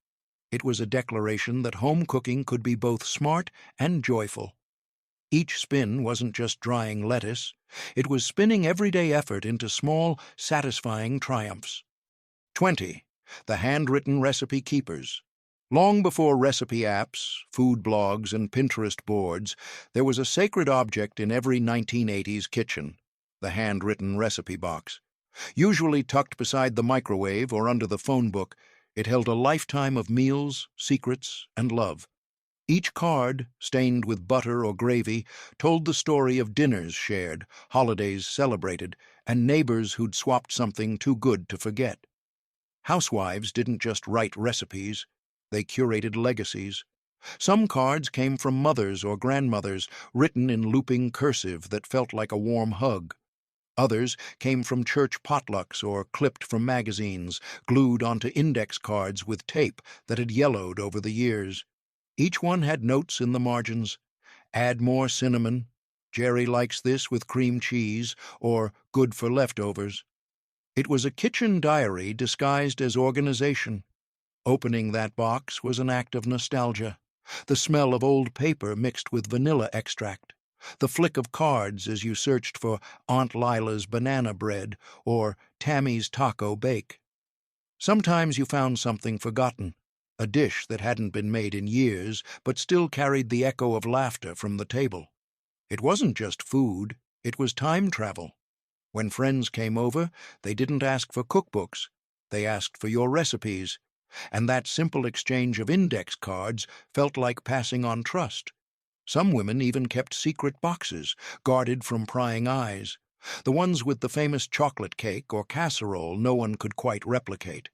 It was a declaration that home cooking could be both smart and joyful. Each spin wasn't just drying lettuce. It was spinning everyday effort into small, satisfying triumphs. 20. The handwritten recipe keepers. Long before recipe apps, food blogs, and Pinterest boards, there was a sacred object in every 1980s kitchen, the handwritten recipe box. Usually tucked beside the microwave or under the phone book, it held a lifetime of meals, secrets, and love. Each card, stained with butter or gravy, told the story of dinners shared, holidays celebrated, and neighbors who'd swapped something too good to forget. Housewives didn't just write recipes, they curated legacies. Some cards came from mothers or grandmothers, written in looping cursive that felt like a warm hug. Others came from church potlucks or clipped from magazines, glued onto index cards with tape that had yellowed over the years. Each one had notes in the margins. Add more cinnamon. Jerry likes this with cream cheese, or good for leftovers. It was a kitchen diary disguised as organization. Opening that box was an act of nostalgia. The smell of old paper mixed with vanilla extract. The flick of cards as you searched for Aunt Lila's banana bread or Tammy's taco bake. Sometimes you found something forgotten, a dish that hadn't been made in years but still carried the echo of laughter from the table. It wasn't just food, it was time travel. When friends came over, they didn't ask for cookbooks, they asked for your recipes, and that simple exchange of index cards felt like passing on trust. Some women even kept secret boxes, guarded from prying eyes, the ones with the famous chocolate cake or casserole no one could quite replicate.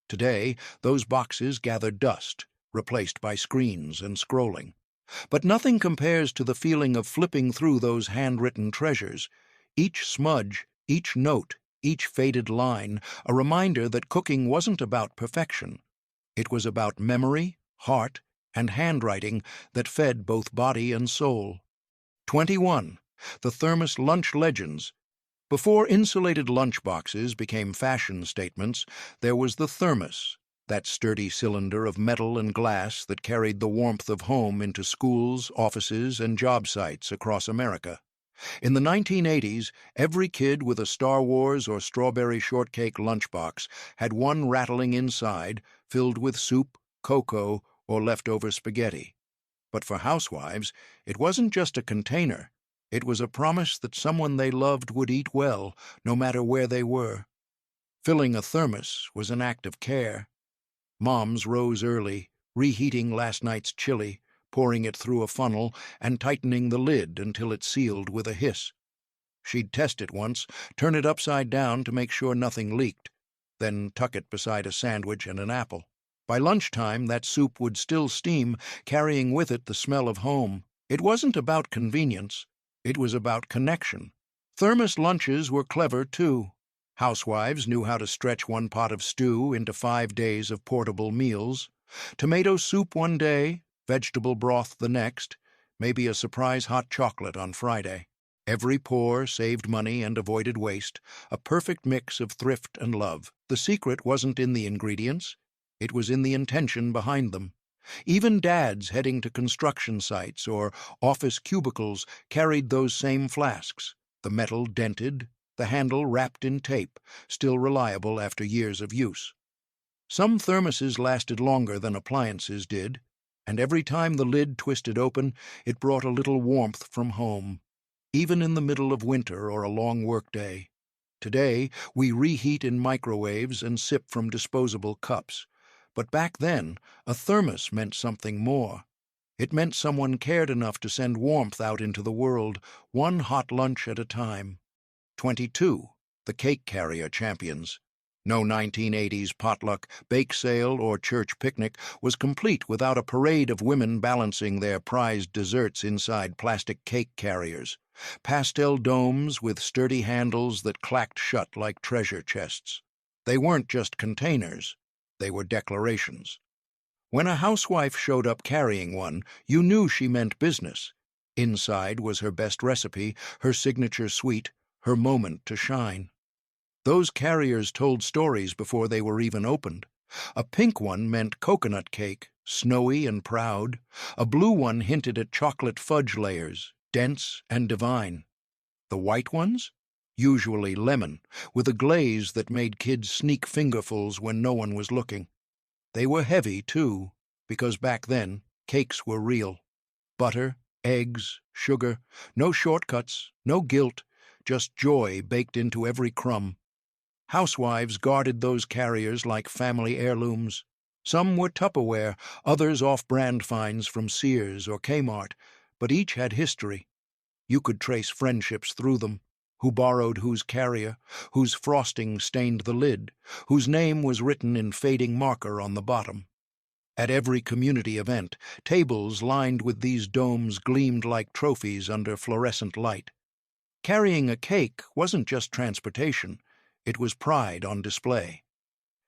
Today, those boxes gather dust, replaced by screens and scrolling. But nothing compares to the feeling of flipping through those handwritten treasures. Each smudge, each note, each faded line, a reminder that cooking wasn't about perfection. It was about memory, heart, and handwriting that fed both body and soul. 21. The Thermos Lunch Legends. Before insulated lunchboxes became fashion statements, there was the thermos, that sturdy cylinder of metal and glass that carried the warmth of home into schools, offices, and job sites across America. In the 1980s, every kid with a Star Wars or strawberry shortcake lunchbox had one rattling inside, filled with soup, cocoa, or leftover spaghetti. But for housewives, it wasn't just a container. It was a promise that someone they loved would eat well, no matter where they were. Filling a thermos was an act of care. Moms rose early, reheating last night's chili, pouring it through a funnel, and tightening the lid until it sealed with a hiss. She'd test it once, turn it upside down to make sure nothing leaked, then tuck it beside a sandwich and an apple. By lunchtime, that soup would still steam, carrying with it the smell of home. It wasn't about convenience. It was about connection. Thermos lunches were clever, too. Housewives knew how to stretch one pot of stew into 5 days of portable meals. Tomato soup one day, vegetable broth the next, maybe a surprise hot chocolate on Friday. Every pour saved money and avoided waste, a perfect mix of thrift and love. The secret wasn't in the ingredients. It was in the intention behind them. Even dads heading to construction sites or office cubicles carried those same flasks, the metal dented, the handle wrapped in tape, still reliable after years of use. Some thermoses lasted longer than appliances did, and every time the lid twisted open, it brought a little warmth from home, even in the middle of winter or a long workday. Today, we reheat in microwaves and sip from disposable cups. But back then, a thermos meant something more. It meant someone cared enough to send warmth out into the world, one hot lunch at a time. 22. The Cake Carrier Champions. No 1980s potluck, bake sale, or church picnic was complete without a parade of women balancing their prized desserts inside plastic cake carriers. Pastel domes with sturdy handles that clacked shut like treasure chests. They weren't just containers, they were declarations. When a housewife showed up carrying one, you knew she meant business. Inside was her best recipe, her signature sweet, her moment to shine. Those carriers told stories before they were even opened. A pink one meant coconut cake, snowy and proud. A blue one hinted at chocolate fudge layers, dense and divine. The white ones? Usually lemon, with a glaze that made kids sneak fingerfuls when no one was looking. They were heavy, too, because back then, cakes were real. Butter, eggs, sugar, no shortcuts, no guilt, just joy baked into every crumb. Housewives guarded those carriers like family heirlooms. Some were Tupperware, others off-brand finds from Sears or Kmart, but each had history. You could trace friendships through them, who borrowed whose carrier, whose frosting stained the lid, whose name was written in fading marker on the bottom. At every community event, tables lined with these domes gleamed like trophies under fluorescent light. Carrying a cake wasn't just transportation, it was pride on display.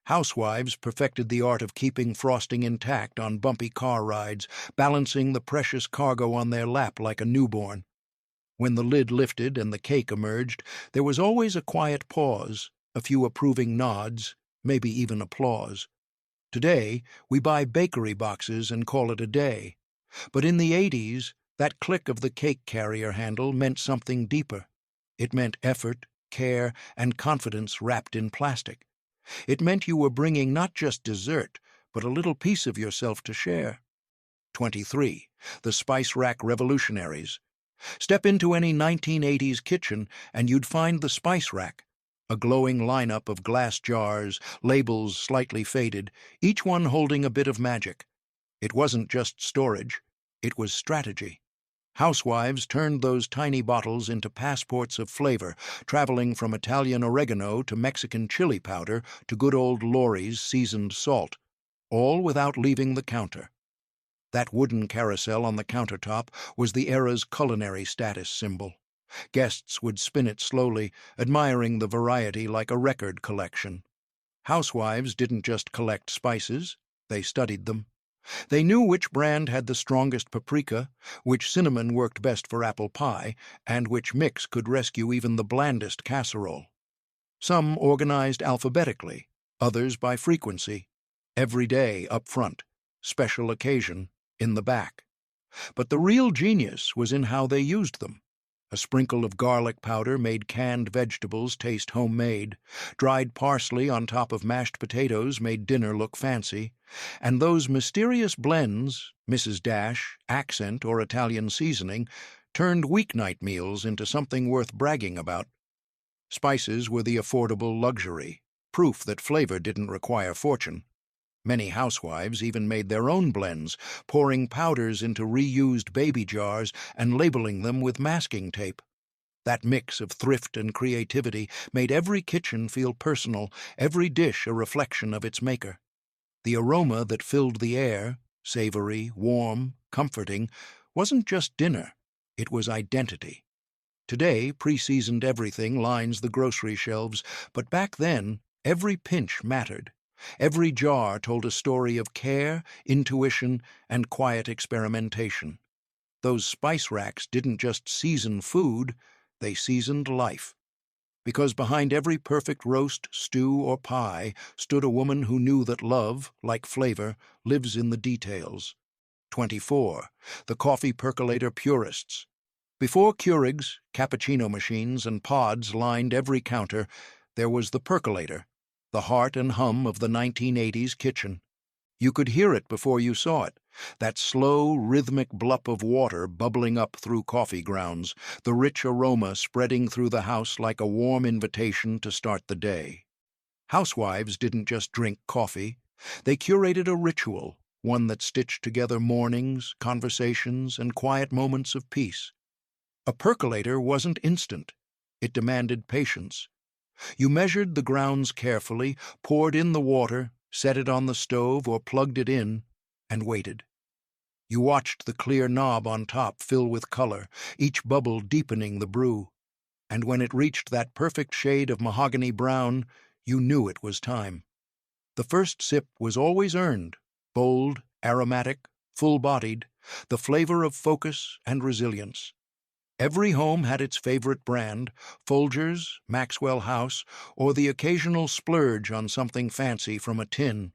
Housewives perfected the art of keeping frosting intact on bumpy car rides, balancing the precious cargo on their lap like a newborn. When the lid lifted and the cake emerged, there was always a quiet pause, a few approving nods, maybe even applause. Today, we buy bakery boxes and call it a day. But in the 80s, that click of the cake carrier handle meant something deeper. It meant effort, care, and confidence wrapped in plastic. It meant you were bringing not just dessert, but a little piece of yourself to share. 23. The Spice Rack Revolutionaries. Step into any 1980s kitchen and you'd find the spice rack, a glowing lineup of glass jars, labels slightly faded, each one holding a bit of magic. It wasn't just storage, it was strategy. Housewives turned those tiny bottles into passports of flavor, traveling from Italian oregano to Mexican chili powder to good old Lori's seasoned salt, all without leaving the counter. That wooden carousel on the countertop was the era's culinary status symbol. Guests would spin it slowly, admiring the variety like a record collection. Housewives didn't just collect spices, they studied them. They knew which brand had the strongest paprika, which cinnamon worked best for apple pie, and which mix could rescue even the blandest casserole. Some organized alphabetically, others by frequency. Every day up front, special occasion in the back. But the real genius was in how they used them. A sprinkle of garlic powder made canned vegetables taste homemade, dried parsley on top of mashed potatoes made dinner look fancy, and those mysterious blends, Mrs. Dash, accent, or Italian seasoning, turned weeknight meals into something worth bragging about. Spices were the affordable luxury, proof that flavor didn't require fortune. Many housewives even made their own blends, pouring powders into reused baby jars and labeling them with masking tape. That mix of thrift and creativity made every kitchen feel personal, every dish a reflection of its maker. The aroma that filled the air, savory, warm, comforting, wasn't just dinner, it was identity. Today, pre-seasoned everything lines the grocery shelves, but back then, every pinch mattered. Every jar told a story of care, intuition, and quiet experimentation. Those spice racks didn't just season food, they seasoned life. Because behind every perfect roast, stew, or pie stood a woman who knew that love, like flavor, lives in the details. 24. The Coffee Percolator Purists. Before Keurigs, cappuccino machines, and pods lined every counter, there was the percolator, the heart and hum of the 1980s kitchen. You could hear it before you saw it, that slow, rhythmic blup of water bubbling up through coffee grounds, the rich aroma spreading through the house like a warm invitation to start the day. Housewives didn't just drink coffee, they curated a ritual, one that stitched together mornings, conversations, and quiet moments of peace. A percolator wasn't instant. It demanded patience. You measured the grounds carefully, poured in the water, set it on the stove or plugged it in, and waited. You watched the clear knob on top fill with color, each bubble deepening the brew. And when it reached that perfect shade of mahogany brown, you knew it was time. The first sip was always earned, bold, aromatic, full-bodied, the flavor of focus and resilience. Every home had its favorite brand, Folgers, Maxwell House, or the occasional splurge on something fancy from a tin.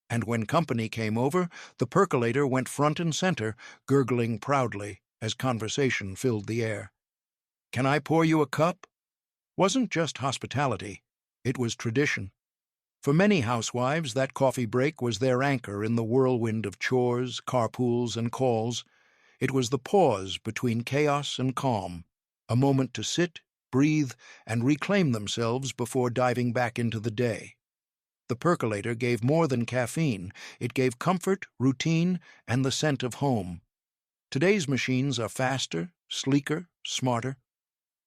And when company came over, the percolator went front and center, gurgling proudly as conversation filled the air. "Can I pour you a cup?" Wasn't just hospitality, it was tradition. For many housewives, that coffee break was their anchor in the whirlwind of chores, carpools, and calls. It was the pause between chaos and calm, a moment to sit, breathe, and reclaim themselves before diving back into the day. The percolator gave more than caffeine. It gave comfort, routine, and the scent of home. Today's machines are faster, sleeker, smarter.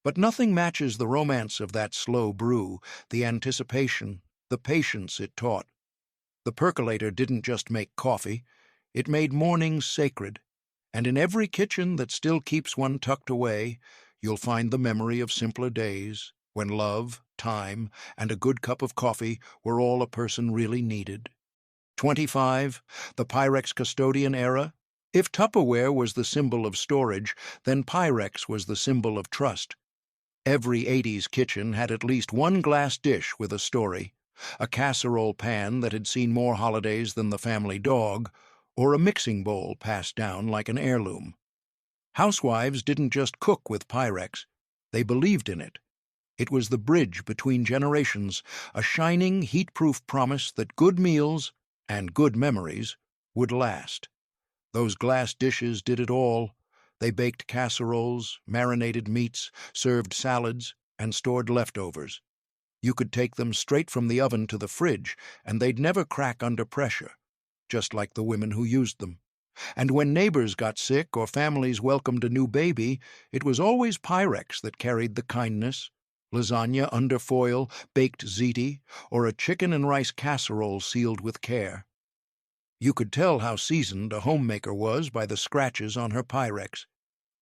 But nothing matches the romance of that slow brew, the anticipation, the patience it taught. The percolator didn't just make coffee, it made mornings sacred. And in every kitchen that still keeps one tucked away, you'll find the memory of simpler days, when love, time, and a good cup of coffee were all a person really needed. 25, the Pyrex custodian era. If Tupperware was the symbol of storage, then Pyrex was the symbol of trust. Every 80s kitchen had at least one glass dish with a story, a casserole pan that had seen more holidays than the family dog, or a mixing bowl passed down like an heirloom. Housewives didn't just cook with Pyrex, they believed in it. It was the bridge between generations, a shining, heat-proof promise that good meals, and good memories, would last. Those glass dishes did it all. They baked casseroles, marinated meats, served salads, and stored leftovers. You could take them straight from the oven to the fridge, and they'd never crack under pressure, just like the women who used them. And when neighbors got sick or families welcomed a new baby, it was always Pyrex that carried the kindness. Lasagna under foil, baked ziti, or a chicken and rice casserole sealed with care. You could tell how seasoned a homemaker was by the scratches on her Pyrex.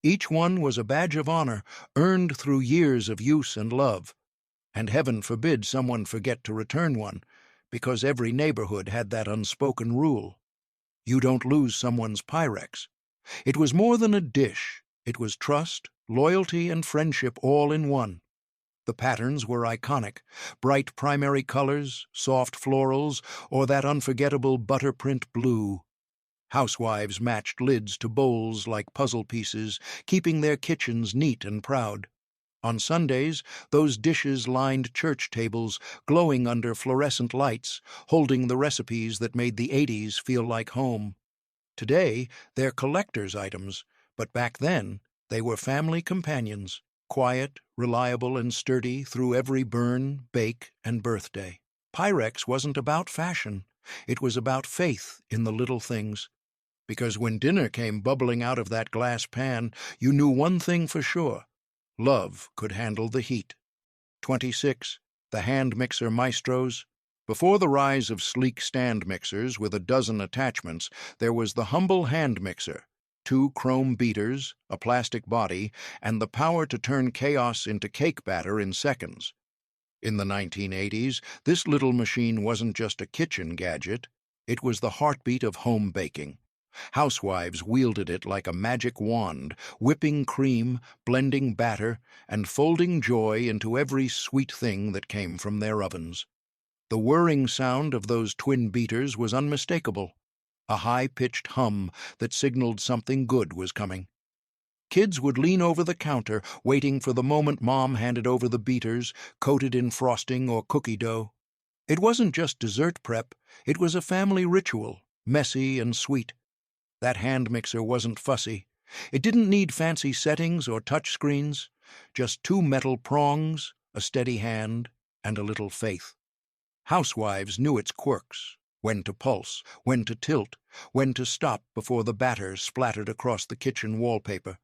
Each one was a badge of honor, earned through years of use and love. And heaven forbid someone forget to return one, because every neighborhood had that unspoken rule. You don't lose someone's Pyrex. It was more than a dish. It was trust, loyalty, and friendship all in one. The patterns were iconic, bright primary colors, soft florals, or that unforgettable butterprint blue. Housewives matched lids to bowls like puzzle pieces, keeping their kitchens neat and proud. On Sundays, those dishes lined church tables, glowing under fluorescent lights, holding the recipes that made the 80s feel like home. Today, they're collector's items, but back then, they were family companions, quiet, reliable, and sturdy through every burn, bake, and birthday. Pyrex wasn't about fashion. It was about faith in the little things. Because when dinner came bubbling out of that glass pan, you knew one thing for sure. Love could handle the heat. 26. The hand mixer maestros. Before the rise of sleek stand mixers with a dozen attachments, there was the humble hand mixer, 2 chrome beaters, a plastic body, and the power to turn chaos into cake batter in seconds. In the 1980s, this little machine wasn't just a kitchen gadget, it was the heartbeat of home baking. Housewives wielded it like a magic wand, whipping cream, blending batter, and folding joy into every sweet thing that came from their ovens. The whirring sound of those twin beaters was unmistakable, a high-pitched hum that signaled something good was coming. Kids would lean over the counter, waiting for the moment Mom handed over the beaters, coated in frosting or cookie dough. It wasn't just dessert prep, it was a family ritual, messy and sweet. That hand mixer wasn't fussy. It didn't need fancy settings or touch screens, just 2 metal prongs, a steady hand, and a little faith. Housewives knew its quirks, when to pulse, when to tilt, when to stop before the batter splattered across the kitchen wallpaper.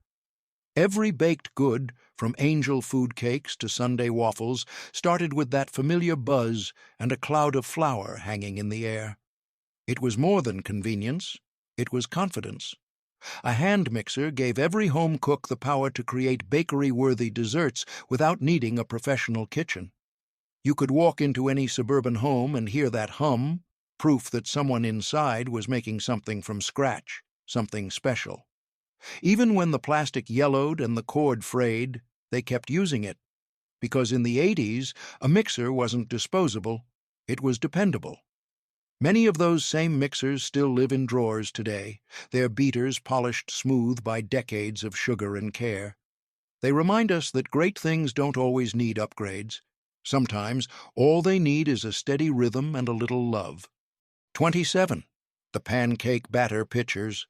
Every baked good, from angel food cakes to Sunday waffles, started with that familiar buzz and a cloud of flour hanging in the air. It was more than convenience. It was confidence. A hand mixer gave every home cook the power to create bakery-worthy desserts without needing a professional kitchen. You could walk into any suburban home and hear that hum, proof that someone inside was making something from scratch, something special. Even when the plastic yellowed and the cord frayed, they kept using it, because in the 80s, a mixer wasn't disposable, it was dependable. Many of those same mixers still live in drawers today, their beaters polished smooth by decades of sugar and care. They remind us that great things don't always need upgrades. Sometimes all they need is a steady rhythm and a little love. 27. The pancake batter pitchers.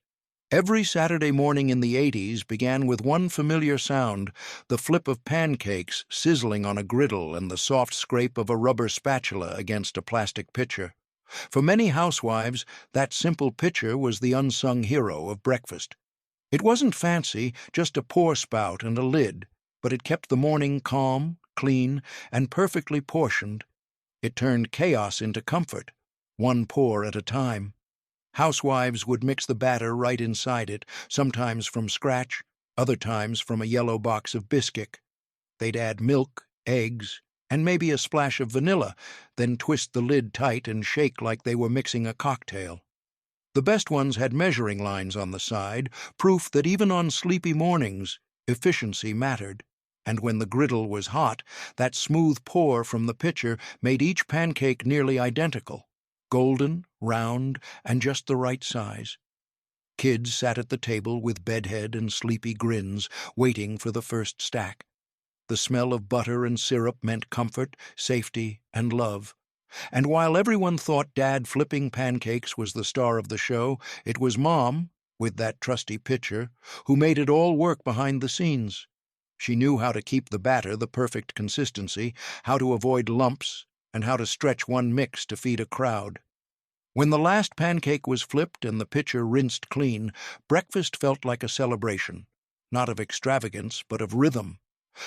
Every Saturday morning in the 80s began with one familiar sound, the flip of pancakes sizzling on a griddle and the soft scrape of a rubber spatula against a plastic pitcher. For many housewives, that simple pitcher was the unsung hero of breakfast. It wasn't fancy, just a pour spout and a lid, but it kept the morning calm, clean, and perfectly portioned. It turned chaos into comfort, one pour at a time. Housewives would mix the batter right inside it, sometimes from scratch, other times from a yellow box of biscuit. They'd add milk, eggs, and maybe a splash of vanilla, then twist the lid tight and shake like they were mixing a cocktail. The best ones had measuring lines on the side, proof that even on sleepy mornings, efficiency mattered. And when the griddle was hot, that smooth pour from the pitcher made each pancake nearly identical, golden, round, and just the right size. Kids sat at the table with bedhead and sleepy grins, waiting for the first stack. The smell of butter and syrup meant comfort, safety, and love. And while everyone thought Dad flipping pancakes was the star of the show, it was Mom, with that trusty pitcher, who made it all work behind the scenes. She knew how to keep the batter the perfect consistency, how to avoid lumps, and how to stretch one mix to feed a crowd. When the last pancake was flipped and the pitcher rinsed clean, breakfast felt like a celebration, not of extravagance, but of rhythm.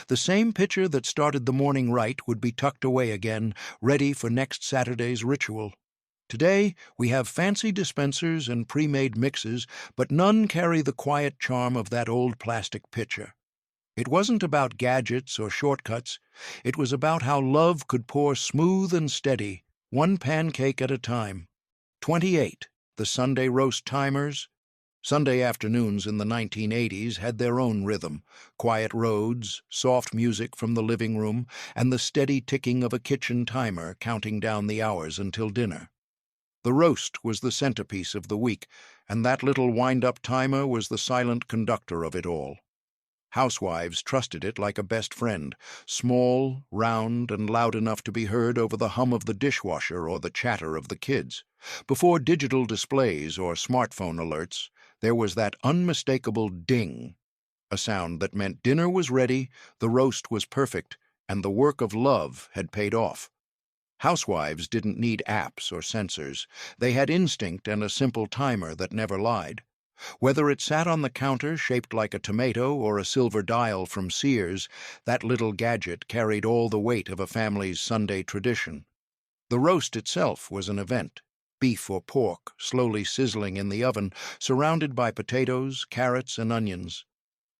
The same pitcher that started the morning right would be tucked away again, ready for next Saturday's ritual. Today, we have fancy dispensers and pre-made mixes, but none carry the quiet charm of that old plastic pitcher. It wasn't about gadgets or shortcuts. It was about how love could pour smooth and steady, one pancake at a time. 28. The Sunday roast timers. Sunday afternoons in the 1980s had their own rhythm, quiet roads, soft music from the living room, and the steady ticking of a kitchen timer counting down the hours until dinner. The roast was the centerpiece of the week, and that little wind-up timer was the silent conductor of it all. Housewives trusted it like a best friend, small, round, and loud enough to be heard over the hum of the dishwasher or the chatter of the kids. Before digital displays or smartphone alerts, there was that unmistakable ding, a sound that meant dinner was ready, the roast was perfect, and the work of love had paid off. Housewives didn't need apps or sensors. They had instinct and a simple timer that never lied. Whether it sat on the counter shaped like a tomato or a silver dial from Sears, that little gadget carried all the weight of a family's Sunday tradition. The roast itself was an event. Beef or pork, slowly sizzling in the oven, surrounded by potatoes, carrots, and onions.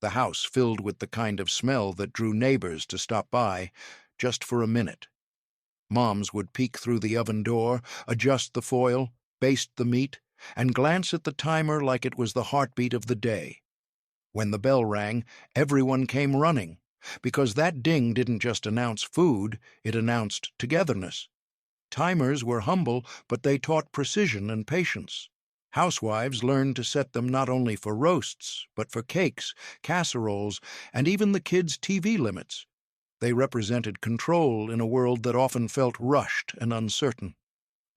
The house filled with the kind of smell that drew neighbors to stop by, just for a minute. Moms would peek through the oven door, adjust the foil, baste the meat, and glance at the timer like it was the heartbeat of the day. When the bell rang, everyone came running, because that ding didn't just announce food, it announced togetherness. Timers were humble, but they taught precision and patience. Housewives learned to set them not only for roasts, but for cakes, casseroles, and even the kids' TV limits. They represented control in a world that often felt rushed and uncertain.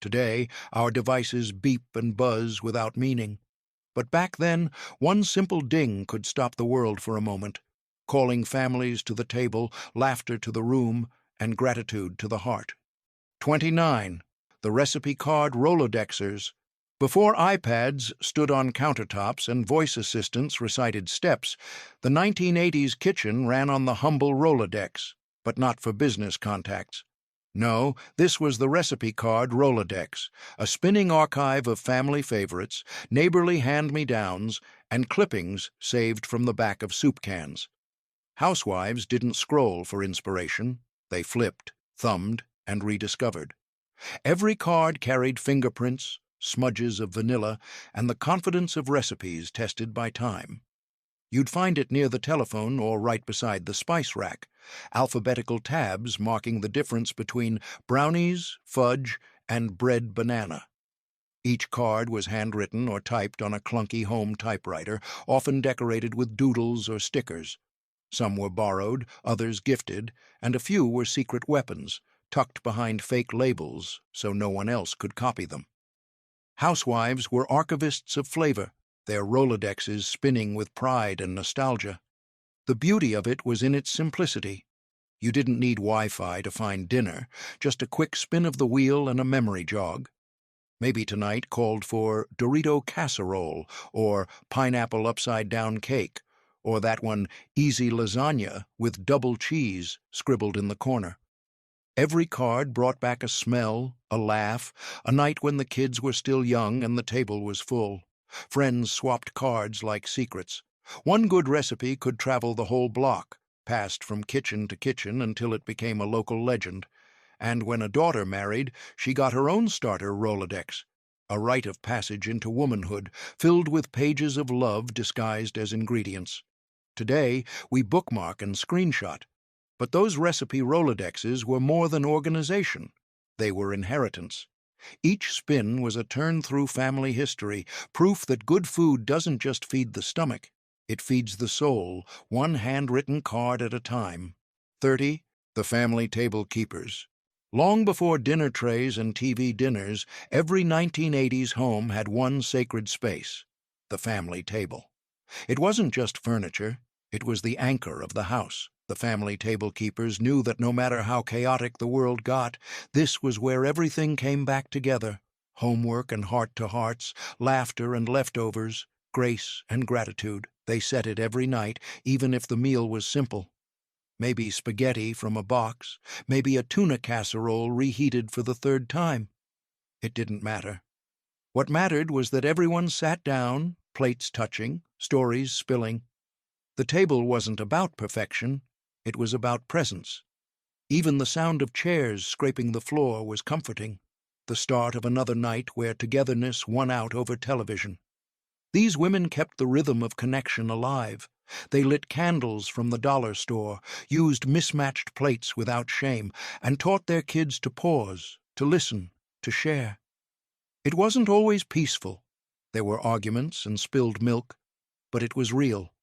Today, our devices beep and buzz without meaning. But back then, one simple ding could stop the world for a moment, calling families to the table, laughter to the room, and gratitude to the heart. 29. The recipe card Rolodexers. Before iPads stood on countertops and voice assistants recited steps, the 1980s kitchen ran on the humble Rolodex, but not for business contacts. No, this was the recipe card Rolodex, a spinning archive of family favorites, neighborly hand-me-downs, and clippings saved from the back of soup cans. Housewives didn't scroll for inspiration. They flipped, thumbed, and rediscovered. Every card carried fingerprints, smudges of vanilla, and the confidence of recipes tested by time. You'd find it near the telephone or right beside the spice rack, alphabetical tabs marking the difference between brownies, fudge, and bread banana. Each card was handwritten or typed on a clunky home typewriter, often decorated with doodles or stickers. Some were borrowed, others gifted, and a few were secret weapons, tucked behind fake labels so no one else could copy them. Housewives were archivists of flavor, their Rolodexes spinning with pride and nostalgia. The beauty of it was in its simplicity. You didn't need Wi-Fi to find dinner, just a quick spin of the wheel and a memory jog. Maybe tonight called for Dorito casserole, or pineapple upside-down cake, or that one easy lasagna with double cheese scribbled in the corner. Every card brought back a smell, a laugh, a night when the kids were still young and the table was full. Friends swapped cards like secrets. One good recipe could travel the whole block, passed from kitchen to kitchen until it became a local legend. And when a daughter married, she got her own starter Rolodex, a rite of passage into womanhood, filled with pages of love disguised as ingredients. Today, we bookmark and screenshot. But those recipe Rolodexes were more than organization. They were inheritance. Each spin was a turn through family history, proof that good food doesn't just feed the stomach. It feeds the soul, one handwritten card at a time. 30. The Family Table Keepers. Long before dinner trays and TV dinners, every 1980s home had one sacred space, the family table. It wasn't just furniture, it was the anchor of the house. The family table keepers knew that no matter how chaotic the world got, this was where everything came back together. Homework and heart-to-hearts, laughter and leftovers, grace and gratitude. They set it every night, even if the meal was simple. Maybe spaghetti from a box, maybe a tuna casserole reheated for the third time. It didn't matter. What mattered was that everyone sat down, plates touching, stories spilling. The table wasn't about perfection, it was about presence. Even the sound of chairs scraping the floor was comforting, the start of another night where togetherness won out over television. These women kept the rhythm of connection alive. They lit candles from the dollar store, used mismatched plates without shame, and taught their kids to pause, to listen, to share. It wasn't always peaceful. There were arguments and spilled milk, but it was real.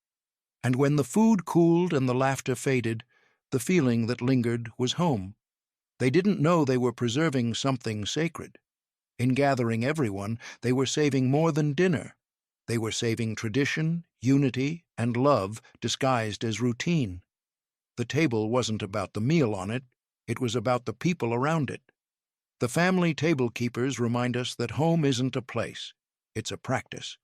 And when the food cooled and the laughter faded, the feeling that lingered was home. They didn't know they were preserving something sacred. In gathering everyone, they were saving more than dinner. They were saving tradition, unity, and love disguised as routine. The table wasn't about the meal on it, it was about the people around it. The family table keepers remind us that home isn't a place, it's a practice.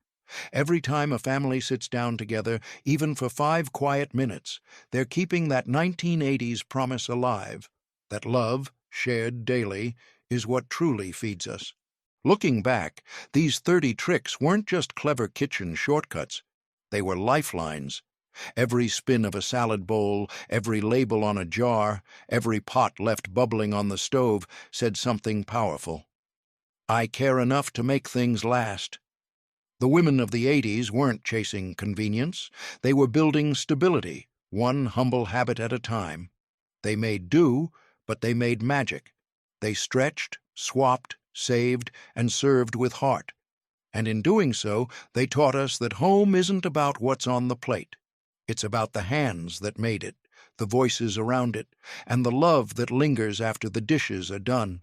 Every time a family sits down together, even for 5 quiet minutes, they're keeping that 1980s promise alive, that love, shared daily, is what truly feeds us. Looking back, these 30 tricks weren't just clever kitchen shortcuts. They were lifelines. Every spin of a salad bowl, every label on a jar, every pot left bubbling on the stove said something powerful. I care enough to make things last. The women of the 80s weren't chasing convenience. They were building stability, one humble habit at a time. They made do, but they made magic. They stretched, swapped, saved, and served with heart. And in doing so, they taught us that home isn't about what's on the plate. It's about the hands that made it, the voices around it, and the love that lingers after the dishes are done.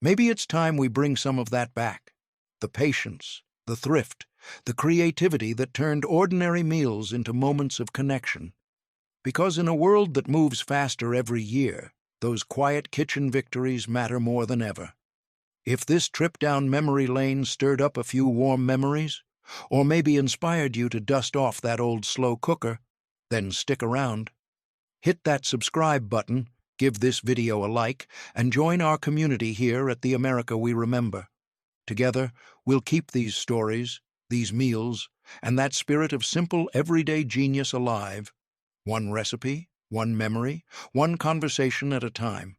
Maybe it's time we bring some of that back. The patience, the thrift, the creativity that turned ordinary meals into moments of connection. Because in a world that moves faster every year, those quiet kitchen victories matter more than ever. If this trip down memory lane stirred up a few warm memories, or maybe inspired you to dust off that old slow cooker, then stick around. Hit that subscribe button, give this video a like, and join our community here at the America We Remember. Together, we'll keep these stories, these meals, and that spirit of simple, everyday genius alive. One recipe, one memory, one conversation at a time.